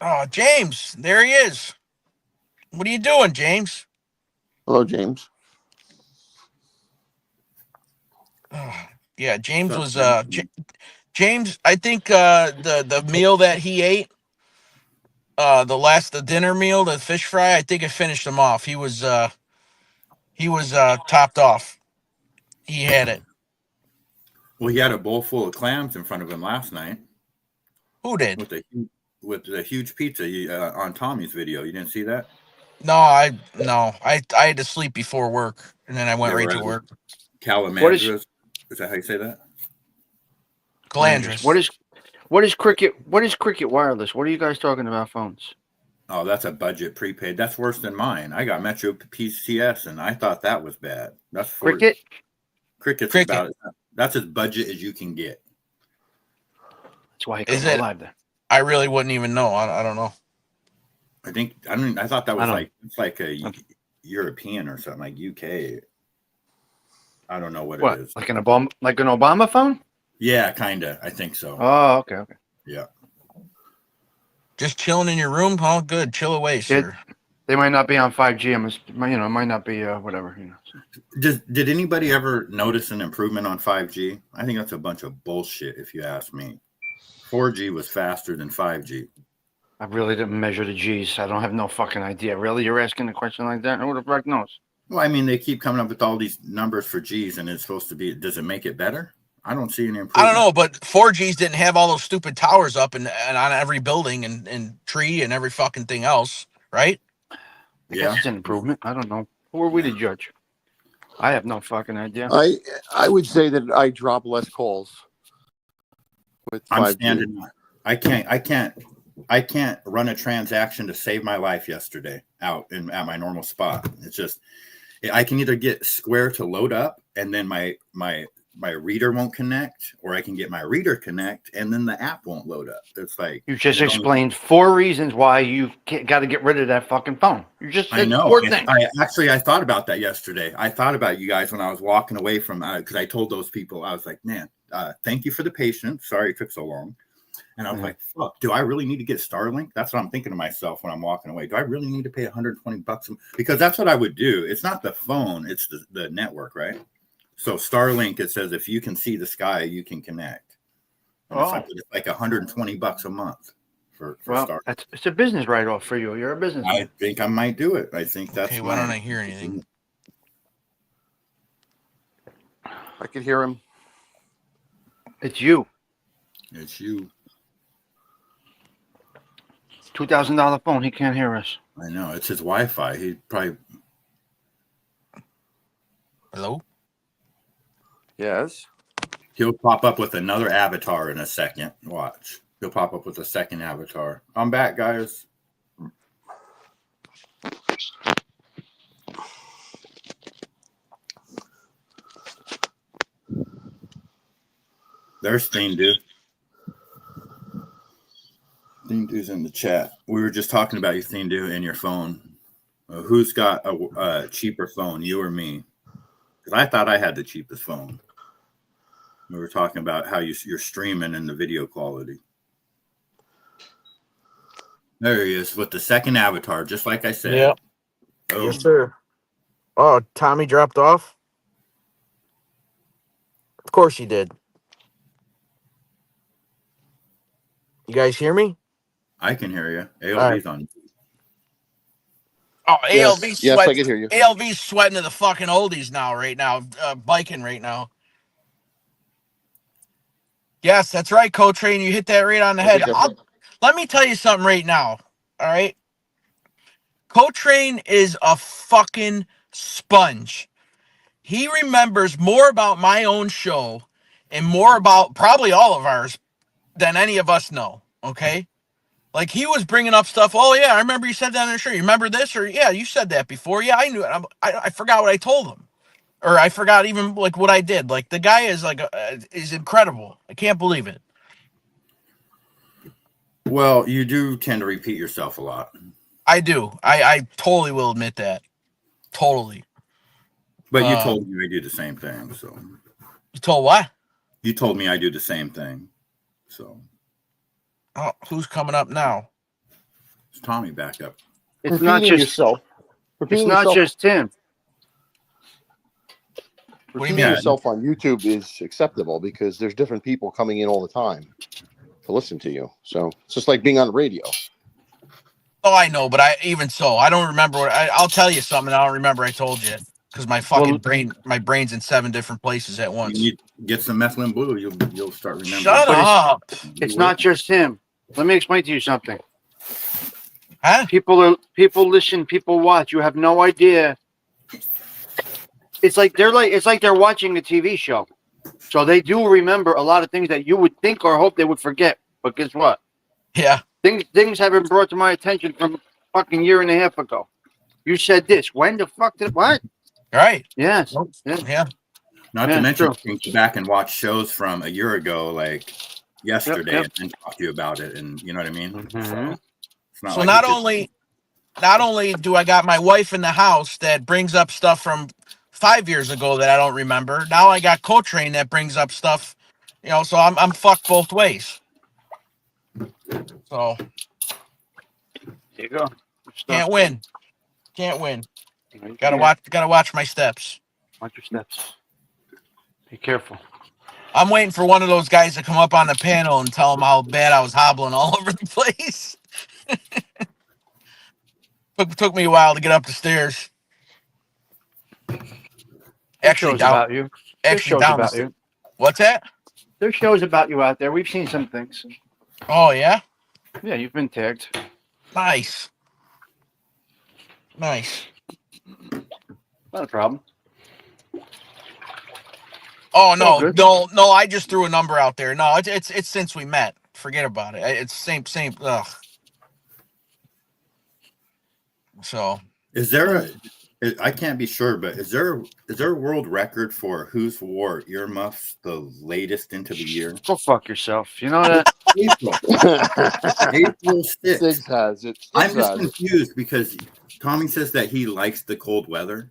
Oh, James, there he is. What are you doing, James? Hello, James. Oh, yeah, James What's was up, James. I think the meal that he ate, the dinner meal, the fish fry. I think it finished him off. He was topped off. He had it. Well, he had a bowl full of clams in front of him last night Who did? with the huge pizza on Tommy's video. You didn't see that? No, I had to sleep before work, and then I went Yeah, right right. to work. Calamandras. Is that how you say that? Calandras. What is Cricket Wireless? What are you guys talking about phones? Oh, that's a budget prepaid. That's worse than mine. I got Metro PCS, and I thought that was bad. That's Cricket? Cricket's Cricket. that's as budget as you can get. That's why I Is couldn't it- go live there. I really wouldn't even know. I don't know. I thought that was I don't- like it's like a European or something, like UK. I don't know what What? it is. Like an Obama phone? Yeah, kinda. I think so. Oh, okay. Yeah. Just chilling in your room? Oh, good. Chill away, sir. They might not be on 5G. It might not be whatever. Did anybody ever notice an improvement on 5G? I think that's a bunch of bullshit, if you ask me. 4G was faster than 5G. I really didn't measure the G's. I don't have no fucking idea. Really, you're asking a question like that? Who the fuck knows? Well, I mean, they keep coming up with all these numbers for G's, and it's supposed to be. Does it make it better? I don't see any improvement. I don't know, but 4Gs didn't have all those stupid towers up and on every building and tree and every fucking thing else, right? I guess it's an improvement. I don't know. Who are we to judge? I have no fucking idea. I would say that I drop less calls with 5G. I'm standing. I can't run a transaction to save my life yesterday at my normal spot. It's just I can either get Square to load up and then my reader won't connect, or I can get my reader connect and then the app won't load up. It's like You just explained 4 reasons why you got to get rid of that fucking phone. You just said I know. 4 things. I thought about that yesterday. I thought about you guys when I was walking away from because I told those people, I was like, man, thank you for the patience. Sorry it took so long. And I was like, fuck, do I really need to get Starlink? That's what I'm thinking to myself when I'm walking away. Do I really need to pay $120? Because that's what I would do. It's not the phone, it's the network, right? So Starlink, it says if you can see the sky, you can connect. And it's like $120 a month for Starlink. It's a business write-off for you. You're a businessman. I think I might do it. I think that's Okay, why don't I hear anything? I could hear him. It's you. It's you. $2,000 phone. He can't hear us. I know. It's his Wi-Fi. He probably. Hello? Yes. He'll pop up with another avatar in a second. Watch. He'll pop up with a second avatar. I'm back, guys. There's Theme Dude. Theme Dude's in the chat. We were just talking about your Theme Dude and your phone. Who's got a cheaper phone, you or me? Because I thought I had the cheapest phone. We were talking about how you're streaming and the video quality. There he is with the second avatar, just like I said. Yeah. Oh. Yes, sir. Oh, Tommy dropped off? Of course he did. You guys hear me? I can hear you. ALV's on. Oh, Yes. ALV's Yes, sweating. I can hear you. ALV's sweating to the fucking oldies right now, biking right now. Yes, that's right, Co-Train. You hit that right on the head. Let me tell you something right now. All right. Co-Train is a fucking sponge. He remembers more about my own show and more about probably all of ours than any of us know. Okay. Like he was bringing up stuff. Oh yeah, I remember you said that on the show. You remember this? Or yeah, you said that before. Yeah, I knew it. I forgot what I told him. Or I forgot even like what I did. Like the guy is like is incredible. I can't believe it. Well, you do tend to repeat yourself a lot. I do. I totally will admit that. Totally. But you told me I do the same thing. So you told what? You told me I do the same thing. So who's coming up now? It's Tommy back up. It's not just yourself. It's not just him. Repeating yourself on YouTube is acceptable because there's different people coming in all the time to listen to you. So it's just like being on the radio. Oh, I know, but I don't remember what I'll tell you something. I don't remember I told you because my fucking brain's in 7 different places at once. You get some methylene blue, you'll start remembering. Shut up. It's not just him. Let me explain to you something. Huh? People listen, people watch. You have no idea. It's like they're watching a TV show. So they do remember a lot of things that you would think or hope they would forget. But guess what? Yeah. Things have been brought to my attention from a fucking year and a half ago. You said this. When the fuck did what? Right. Yes. Yeah. Not to mention, you can go back and watch shows from a year ago, like yesterday, and then talk to you about it. And you know what I mean? Mm-hmm. So not only do I got my wife in the house that brings up stuff from 5 years ago that I don't remember. Now I got Co-Train that brings up stuff, You know, so I'm fucked both ways. So There you go. can't win. Can't win. You Gotta can't. watch my steps. Watch your steps. Be careful. I'm waiting for one of those guys to come up on the panel and tell them how bad I was hobbling all over the place. Took me a while to get up the stairs. Actually, shows down. about you. There's Actually, shows down. about you. What's that? There's shows about you out there. We've seen some things. Oh yeah, Yeah, you've been tagged. nice. Nice. Not a problem. Oh all no, good. no! I just threw a number out there. No, it's since we met. Forget about it. It's same. Ugh. So Is there a? I can't be sure, but is there a world record for who's wore earmuffs the latest into the year? Go fuck yourself. You know that? April 6th. Six has it. I'm Six just has it. confused because Tommy says that he likes the cold weather,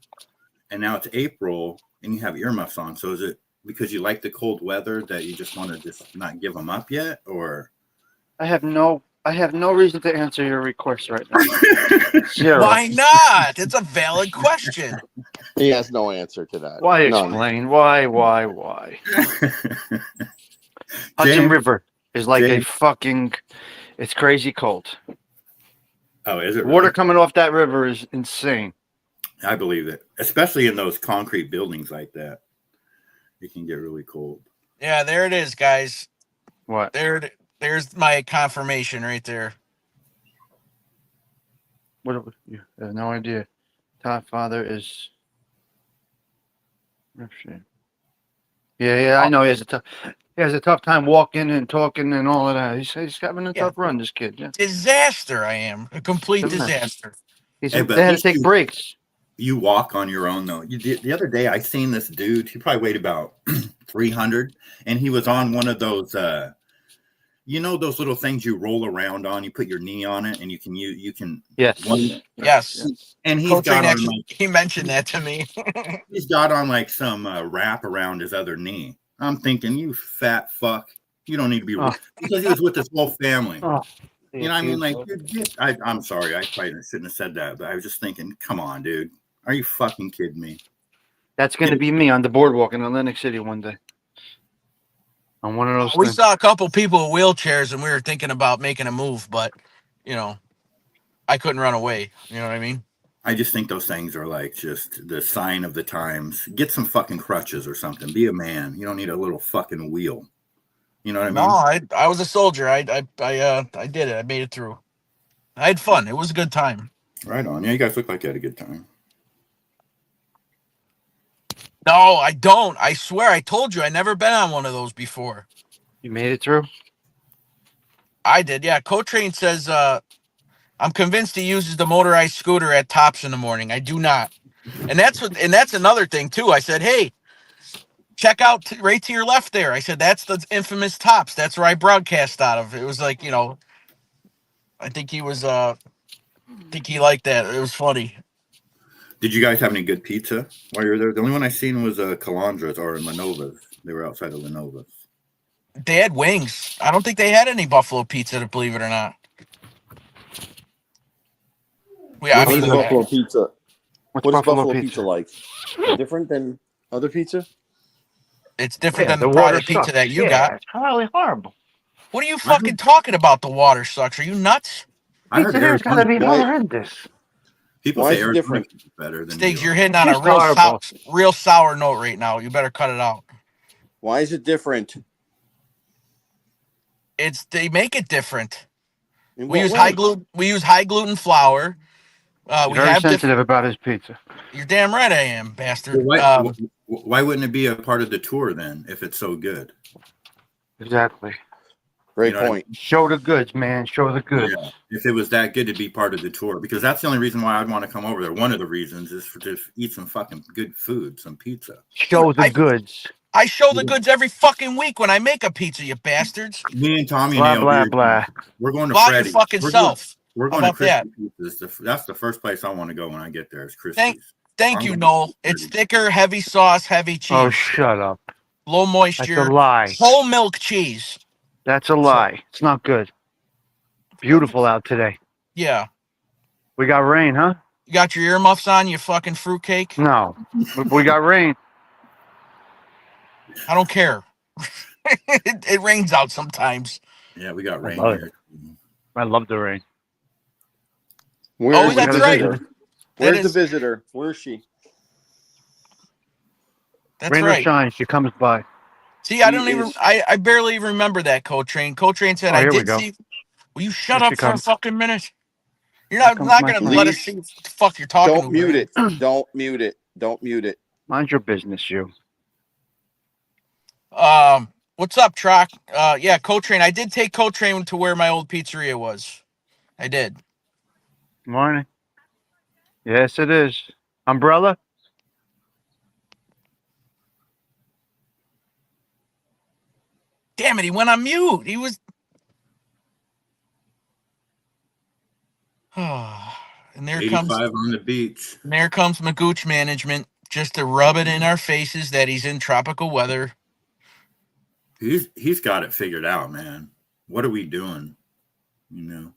and now it's April and you have earmuffs on. So is it because you like the cold weather that you just want to just not give them up yet, or? I have no reason to answer your request right now. Zero. why not? It's a valid question. He has no answer to that. Why None. explain? Why? Hudson James- River is like a James- fucking. It's crazy cold. Oh, is it? Water really? coming off that river is insane. I believe it, especially in those concrete buildings like that. It can get really cold. Yeah, there it is, guys. What? There's my confirmation right there. What? You have no idea. Top father is. Yeah, I know. He has a tough time walking and talking and all of that. He's having a Yeah. tough run. This kid. Yeah. Disaster. I am a complete Doesn't matter. disaster. He's, Hey, but they at had to least take you- breaks. You walk on your own though. The other day I seen this dude. He probably weighed about 300, and he was on one of those. Those little things you roll around on. You put your knee on it, and you can. Yes. Yes. And he's Coach got Rain on actually he mentioned that to me. he's got on like some wrap around his other knee. I'm thinking, you fat fuck. You don't need to be Oh. because he was with his whole family. Oh, You know what I mean? Like, dude, I'm sorry. I probably shouldn't have said that, but I was just thinking, come on, dude. Are you fucking kidding me? That's going to be me on the boardwalk in Atlantic City one day. On one of those We things. saw a couple people with wheelchairs, and we were thinking about making a move, but I couldn't run away. You know what I mean? I just think those things are like just the sign of the times. Get some fucking crutches or something. Be a man. You don't need a little fucking wheel. You know what I mean? No, I was a soldier. I did it. I made it through. I had fun. It was a good time. Right on. Yeah, you guys look like you had a good time. No, I don't. I swear, I told you, I never been on one of those before. You made it through? I did, yeah. Cotrain says, I'm convinced he uses the motorized scooter at Tops in the morning. I do not. And that's another thing too. I said, hey, check out right to your left there. I said, that's the infamous Tops. That's where I broadcast out of. It was like, I think he was, I think he liked that. It was funny. Did you guys have any good pizza while you were there? The only one I seen was Calandras or Lenova's. They were outside of Lenova's. They had wings. I don't think they had any buffalo pizza, believe it or not. What is buffalo pizza? What's What is buffalo pizza like? Different than other pizza? It's different Yeah, than the water private pizza sucks. that you Yeah, got. It's probably horrible. What are you fucking talking about? The water sucks. Are you nuts? I heard Pizza there's got to be Why- horrendous. people Why say is it Arizona different? is better than Stiggs, New you're York. hitting on a It's horrible. real sour note right now. You better cut it out. Why is it different? They make it different. In We what use way? high gluten flour. He's We very have sensitive about his pizza. You're damn right I am, bastard. Well, why wouldn't it be a part of the tour then if it's so good? Exactly. Great You know what I point. Show the goods, man. Show the goods. Yeah. If it was that good to be part of the tour, because that's the only reason why I'd want to come over there. One of the reasons is to eat some fucking good food, some pizza. Show the I- goods. I show the goods every fucking week when I make a pizza, you bastards. Me and Tommy Blah, and blah, ALD, blah. we're going to Buy your Freddy's. fucking We're self. We're How going to about that? Christie's. That's the first place I want to go when I get there. Is Christie's. Thank I'm you, gonna Noel. be It's ready. thicker, heavy sauce, heavy cheese. Oh, shut up. low That's a moisture, lie. whole milk cheese. That's a lie. It's not good. Beautiful out today. Yeah. We got rain, huh? You got your earmuffs on, you fucking fruitcake? No. We got rain. I don't care. it rains out sometimes. Yeah, we got rain love it. here. I love the rain. Where's the that's right. visitor? Where's the visitor? Where's she? That's Rain or right. shine, she comes by. See, I She don't even. is- I barely even remember that Coltrane. Coltrane said, Oh, "I here we did go. see." Will you shut Here up she for a comes. fucking minute? You're Here not comes not my gonna queen. let us see what the fuck you're talking. Don't mute it. Don't mute it. Don't mute it. Mind your business, you. What's up, Troc? Yeah, Coltrane. I did take Coltrane to where my old pizzeria was. I did. Morning. Yes, it is. Umbrella? Damn it, he went on mute. He was. And there 85 comes on the beach. Magooch Management just to rub it in our faces that he's in tropical weather. He's got it figured out, man. What are we doing? You know.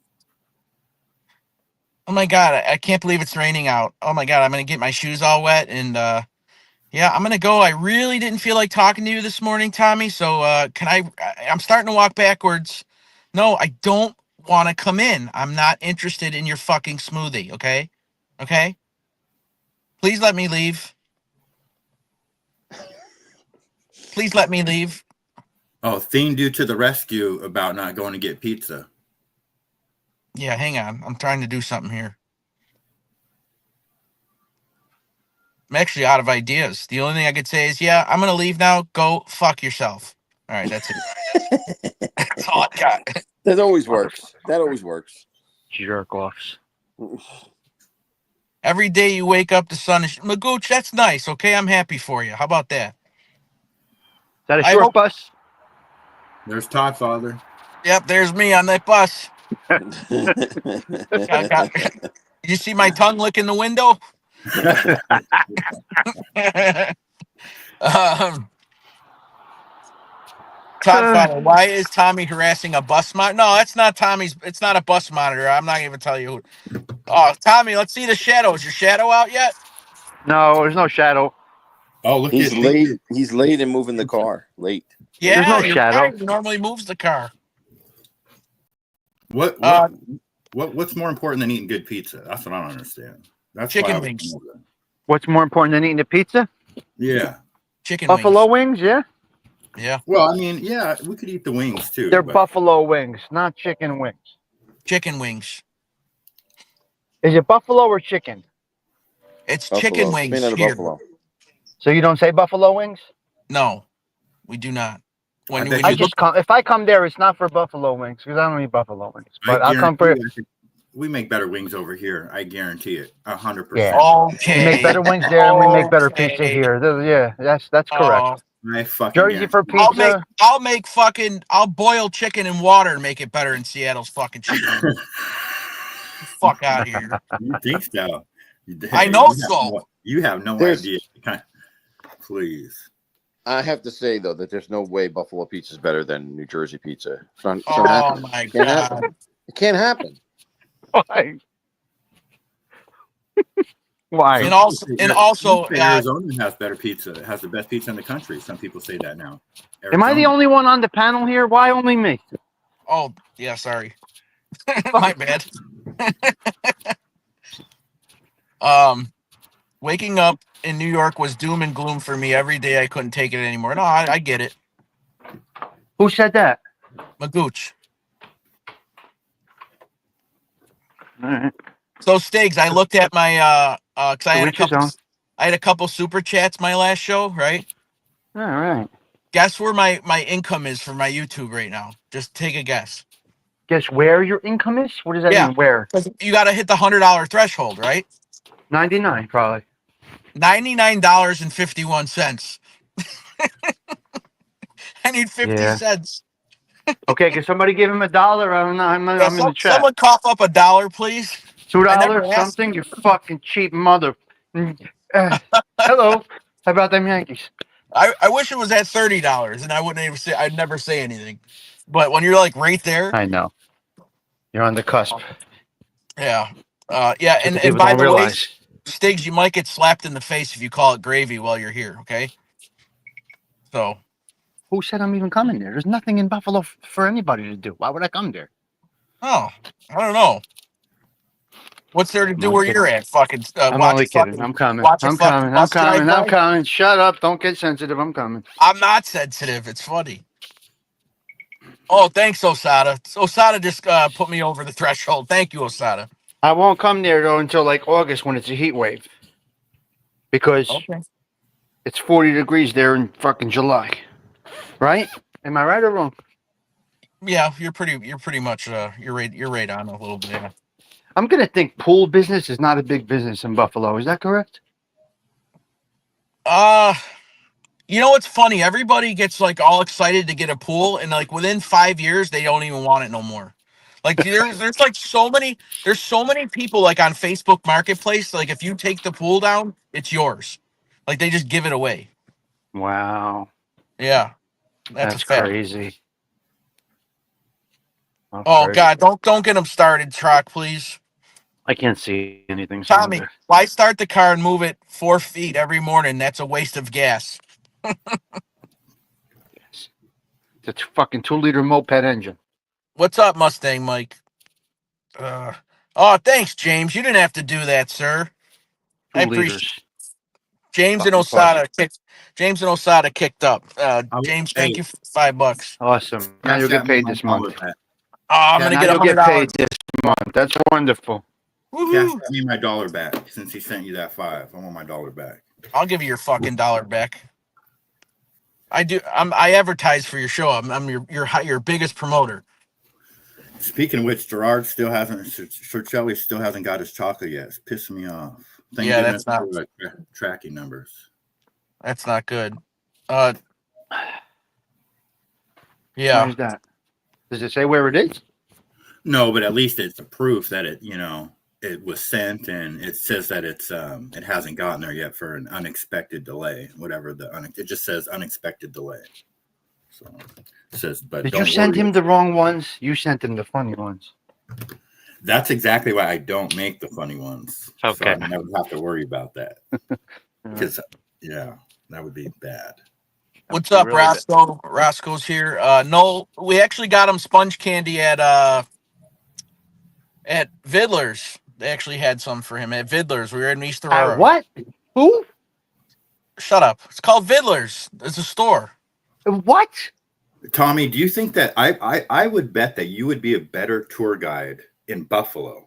Oh my god, I can't believe it's raining out. Oh my god, I'm gonna get my shoes all wet and yeah, I'm gonna go. I really didn't feel like talking to you this morning, Tommy. So I'm starting to walk backwards. No, I don't want to come in. I'm not interested in your fucking smoothie, okay? Okay? Please let me leave. Please let me leave. Oh, theme due to the rescue about not going to get pizza. Yeah, hang on. I'm trying to do something here. I'm actually out of ideas. The only thing I could say is, yeah, I'm going to leave now. Go fuck yourself. All right, that's it. That's all I got. That always works. That always works. Jerk offs. Every day you wake up, the sun is... Magooch, that's nice, okay? I'm happy for you. How about that? Is that a I short hope- bus? There's Todd Father. Yep, there's me on that bus. You see my tongue licking the window? Todd Father, why is Tommy harassing a bus monitor? No, that's not Tommy's. It's not a bus monitor. I'm not gonna even tell you. Oh, Tommy, let's see the shadow. Is your shadow out yet? No, there's no shadow. Oh, look He's at late. He's late in moving the car. Late. Yeah, There's no you're shadow. right. He normally moves the car. What's more important than eating good pizza? That's what I don't understand. That's Chicken why I was- wings. What's more important than eating a pizza? Yeah. Chicken Buffalo wings. wings, yeah? Yeah, Well, I mean, yeah, we could eat the wings too. They're but- buffalo wings, not chicken wings. chicken wings. Is it buffalo or chicken? It's Buffalo. chicken It's wings made out of here. buffalo. So you don't say buffalo wings? No, we do not. When, I when bet I you just look, come if I come there, it's not for buffalo wings because I don't eat buffalo wings. But I'll come for. guarantee you, we make better wings over here. I guarantee it. 100%. Yeah. okay, We make better wings there, and we make better Okay. pizza here. Yeah, that's correct. Oh, I fucking Jersey for guarantee pizza. I'll boil chicken in water and make it better in Seattle's fucking chicken. it. Fuck out of here. You think so? I know You have so. you have no There's- idea. Please. I have to say though that there's no way Buffalo pizza is better than New Jersey pizza. It's not Oh happening. my Can't happen. god. It can't happen. Why? Why? And also, Some say Arizona has better pizza. It has the best pizza in the country. Some people say that now. Am I the Arizona. only one on the panel here? Why only me? oh yeah, sorry. My bad. Waking up in New York was doom and gloom for me every day. I couldn't take it anymore. No, I get it. Who said that? Magooch. All right. So Stiggs, I looked at my because I To each his own. had a couple super chats my last show, right? All right. Guess where my income is for my YouTube right now? Just take a guess. Guess where your income is? What does that Yeah. mean? Where? You got to hit the $100 threshold, right? 99, probably. $99.51. I need 50 Yeah. cents. Okay, can somebody give him $1? I don't know. I'm in the chat. Someone cough up $1, please. I never $2 asked. something? You fucking cheap mother. Hello. How about them Yankees? I wish it was at $30, and I wouldn't even say. I'd never say anything. But when you're like right there, I know. You're on the cusp. yeah, Just and people by don't the way, realize. Stiggs, you might get slapped in the face if you call it gravy while you're here. Okay, so Who said I'm even coming there? There's nothing in Buffalo for anybody to do. Why would I come there? I don't know. What's there to do I'm where kidding. you're at? Fucking I'm watch only a kidding. fucking. I'm coming. Watch a I'm fucking coming. I'm bus drive coming. I'm by. coming. Shut up. Don't get sensitive. I'm coming. I'm not sensitive. It's funny. Oh, thanks, Osada. Osada just put me over the threshold. Thank you, Osada. I won't come there though until like August when it's a heat wave. Because Okay. it's 40 degrees there in fucking July. Right? Am I right or wrong? Yeah, you're pretty much you're right on a little bit. Yeah. I'm gonna think pool business is not a big business in Buffalo. Is that correct? You know what's funny? Everybody gets like all excited to get a pool, and like within 5 years, they don't even want it no more. Like there's like there's so many people like on Facebook Marketplace. Like if you take the pool down, it's yours. Like they just give it away. Wow. Yeah, that's a fact. crazy. That's Oh crazy. God, don't get them started, truck, please. I can't see anything. So Tommy, why start the car and move it 4 feet every morning? That's a waste of gas. it's a fucking 2-liter moped engine. What's up, Mustang Mike? Oh, thanks, James. You didn't have to do that, sir. 2 I liters. appreciate James and Fucking Osada kicked up. James, thank you for $5. Awesome. Now you'll get paid this month. Oh, I'm gonna Now get you'll get $100. paid this month. That's wonderful. Cash Woohoo! me my dollar back since he sent you that $5. I want my dollar back. I'll give you your fucking dollar back. I do. I advertise for your show. I'm your biggest promoter. Speaking of which, Gerard still hasn't. Cercelli still hasn't got his chocolate yet. It's pissing me off. Thank Yeah, goodness that's for, tracking numbers. That's not good. Yeah. Where's that? Does it say where it is? No, but at least it's a proof that it was sent, and it says that it hasn't gotten there yet for an unexpected delay. Whatever it just says unexpected delay. So it says, but Did you send him the wrong ones? You sent him the funny ones. That's exactly why I don't make the funny ones. Okay. So I never have to worry about that. Because that would be bad. What's up, Really Roscoe? Roscoe's here. No, we actually got him sponge candy at Vidler's. They actually had some for him at Vidler's. We were in East Aurora. What? Who? Shut up. It's called Vidler's. It's a store. What? Tommy, do you think that I would bet that you would be a better tour guide in Buffalo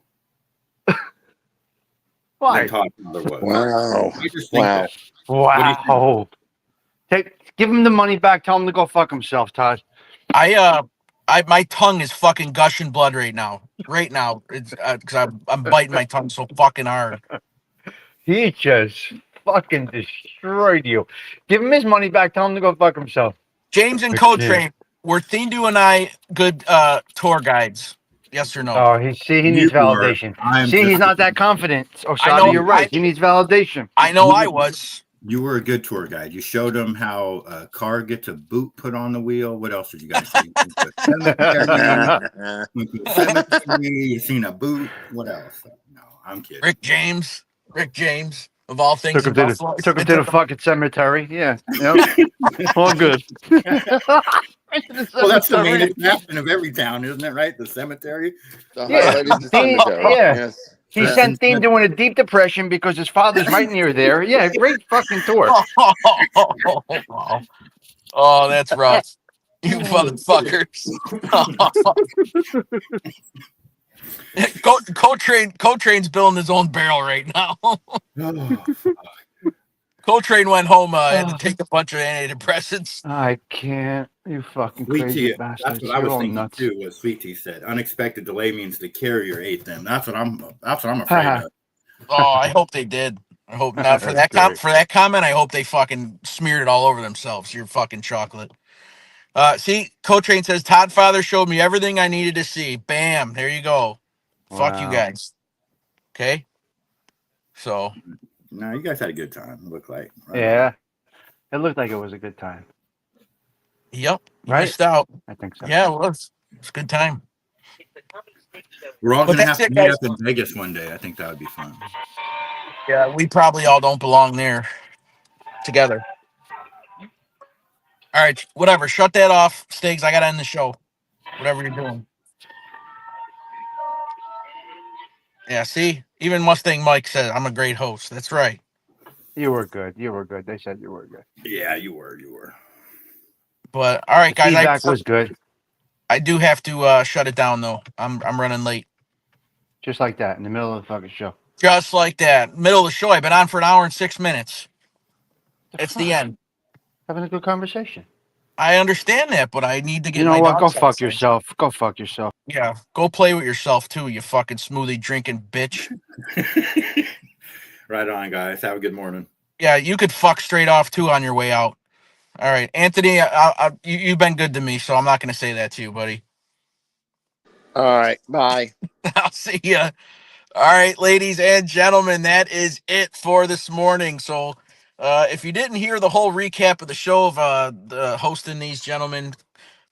Why? than Todd Fowler was? Wow. I just think Wow. that. What do you think? Wow. Give him the money back. Tell him to go fuck himself, Todd. My tongue is fucking gushing blood right now. Right now, it's because I'm biting my tongue so fucking hard. He just fucking destroyed you. Give him his money back. Tell him to go fuck himself. James and Okay. Co-Train, were Thindu and I good tour guides? Yes or no? Oh, he needs validation. He's not that confident. Oh, I know, Shadi, you're right. He needs validation. I know I was. You were a good tour guide. You showed them how a car gets a boot put on the wheel. What else did you guys see? You've seen a boot. What else? No, I'm kidding. Rick James, of all things. Took him to the fucking cemetery. Yeah. Yep. All good. Well, that's the main attraction of every town, isn't it? Right? The cemetery. The Yeah. highlight is the cemetery. Yeah. Yes. He sent Dean doing a deep depression because his father's right near there. Yeah, great fucking tour. Oh, that's rough. You motherfuckers. Co-Train's building his own barrel right now. Co-Train went home, had to take a bunch of antidepressants. I can't. You fucking Sweet crazy tea. bastards. That's what I was You're all thinking nuts. too. What Sweet Tea said. Unexpected delay means the carrier ate them. That's what I'm afraid of. Oh, I hope they did. I hope not for that That's for that comment. I hope they fucking smeared it all over themselves. You're fucking chocolate. See, Co-Train says Todd Father showed me everything I needed to see. Bam, there you go. Fuck you Wow. guys. Okay. So No, you guys had a good time. It looked like. Right? Yeah. It looked like it was a good time. Yep. You Right? missed out. I think so. Yeah, it was. It's a good time. We're all But gonna that's have to it, meet guys. up in Vegas one day. I think that would be fun. Yeah, we probably all don't belong there together. All right, whatever. Shut that off, Stiggs. I got to end the show. Whatever you're doing. Yeah, see? Even Mustang Mike said I'm a great host. That's right. You were good. You were good. They said you were good. Yeah, you were. You were. But all right, The guys. feedback was good. I do have to shut it down though. I'm running late. Just like that in the middle of the fucking show. Just like that. Middle of the show. I've been on for an hour and 6 minutes. It's the end. Having a good conversation. I understand that, but I need to get You know my what? dog Go outside. fuck yourself. Go fuck yourself. Yeah, go play with yourself too, you fucking smoothie drinking bitch. Right on, guys. Have a good morning. Yeah, you could fuck straight off too on your way out. All right, Anthony, you've been good to me, so I'm not going to say that to you, buddy. All right. Bye. I'll see ya. All right, ladies and gentlemen, that is it for this morning. So, if you didn't hear the whole recap of the show of the hosting these gentlemen,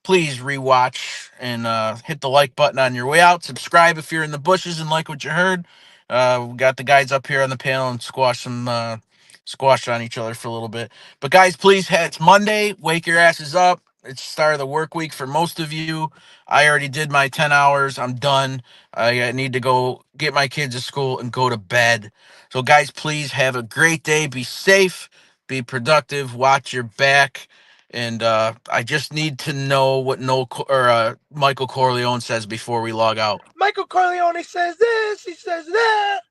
please rewatch and hit the like button on your way out. Subscribe if you're in the bushes and like what you heard. We got the guys up here on the panel and squash on each other for a little bit. But guys, please, it's Monday. Wake your asses up. It's the start of the work week for most of you. I already did my 10 hours. I'm done. I need to go get my kids to school and go to bed. So guys, please have a great day. Be safe. Be productive. Watch your back. And I just need to know what Michael Corleone says before we log out. Michael Corleone says this, he says that.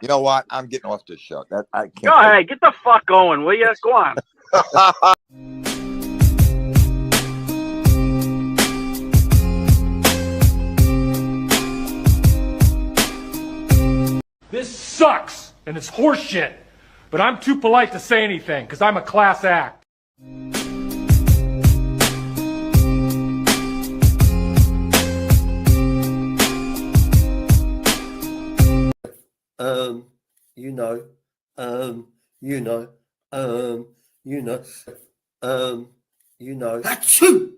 You know what? I'm getting off this show. That I can't. Go ahead, get the fuck going, will you? Go on. This sucks, and it's horseshit. But I'm too polite to say anything, because I'm a class act. You know, you know, you know, you know. Achoo!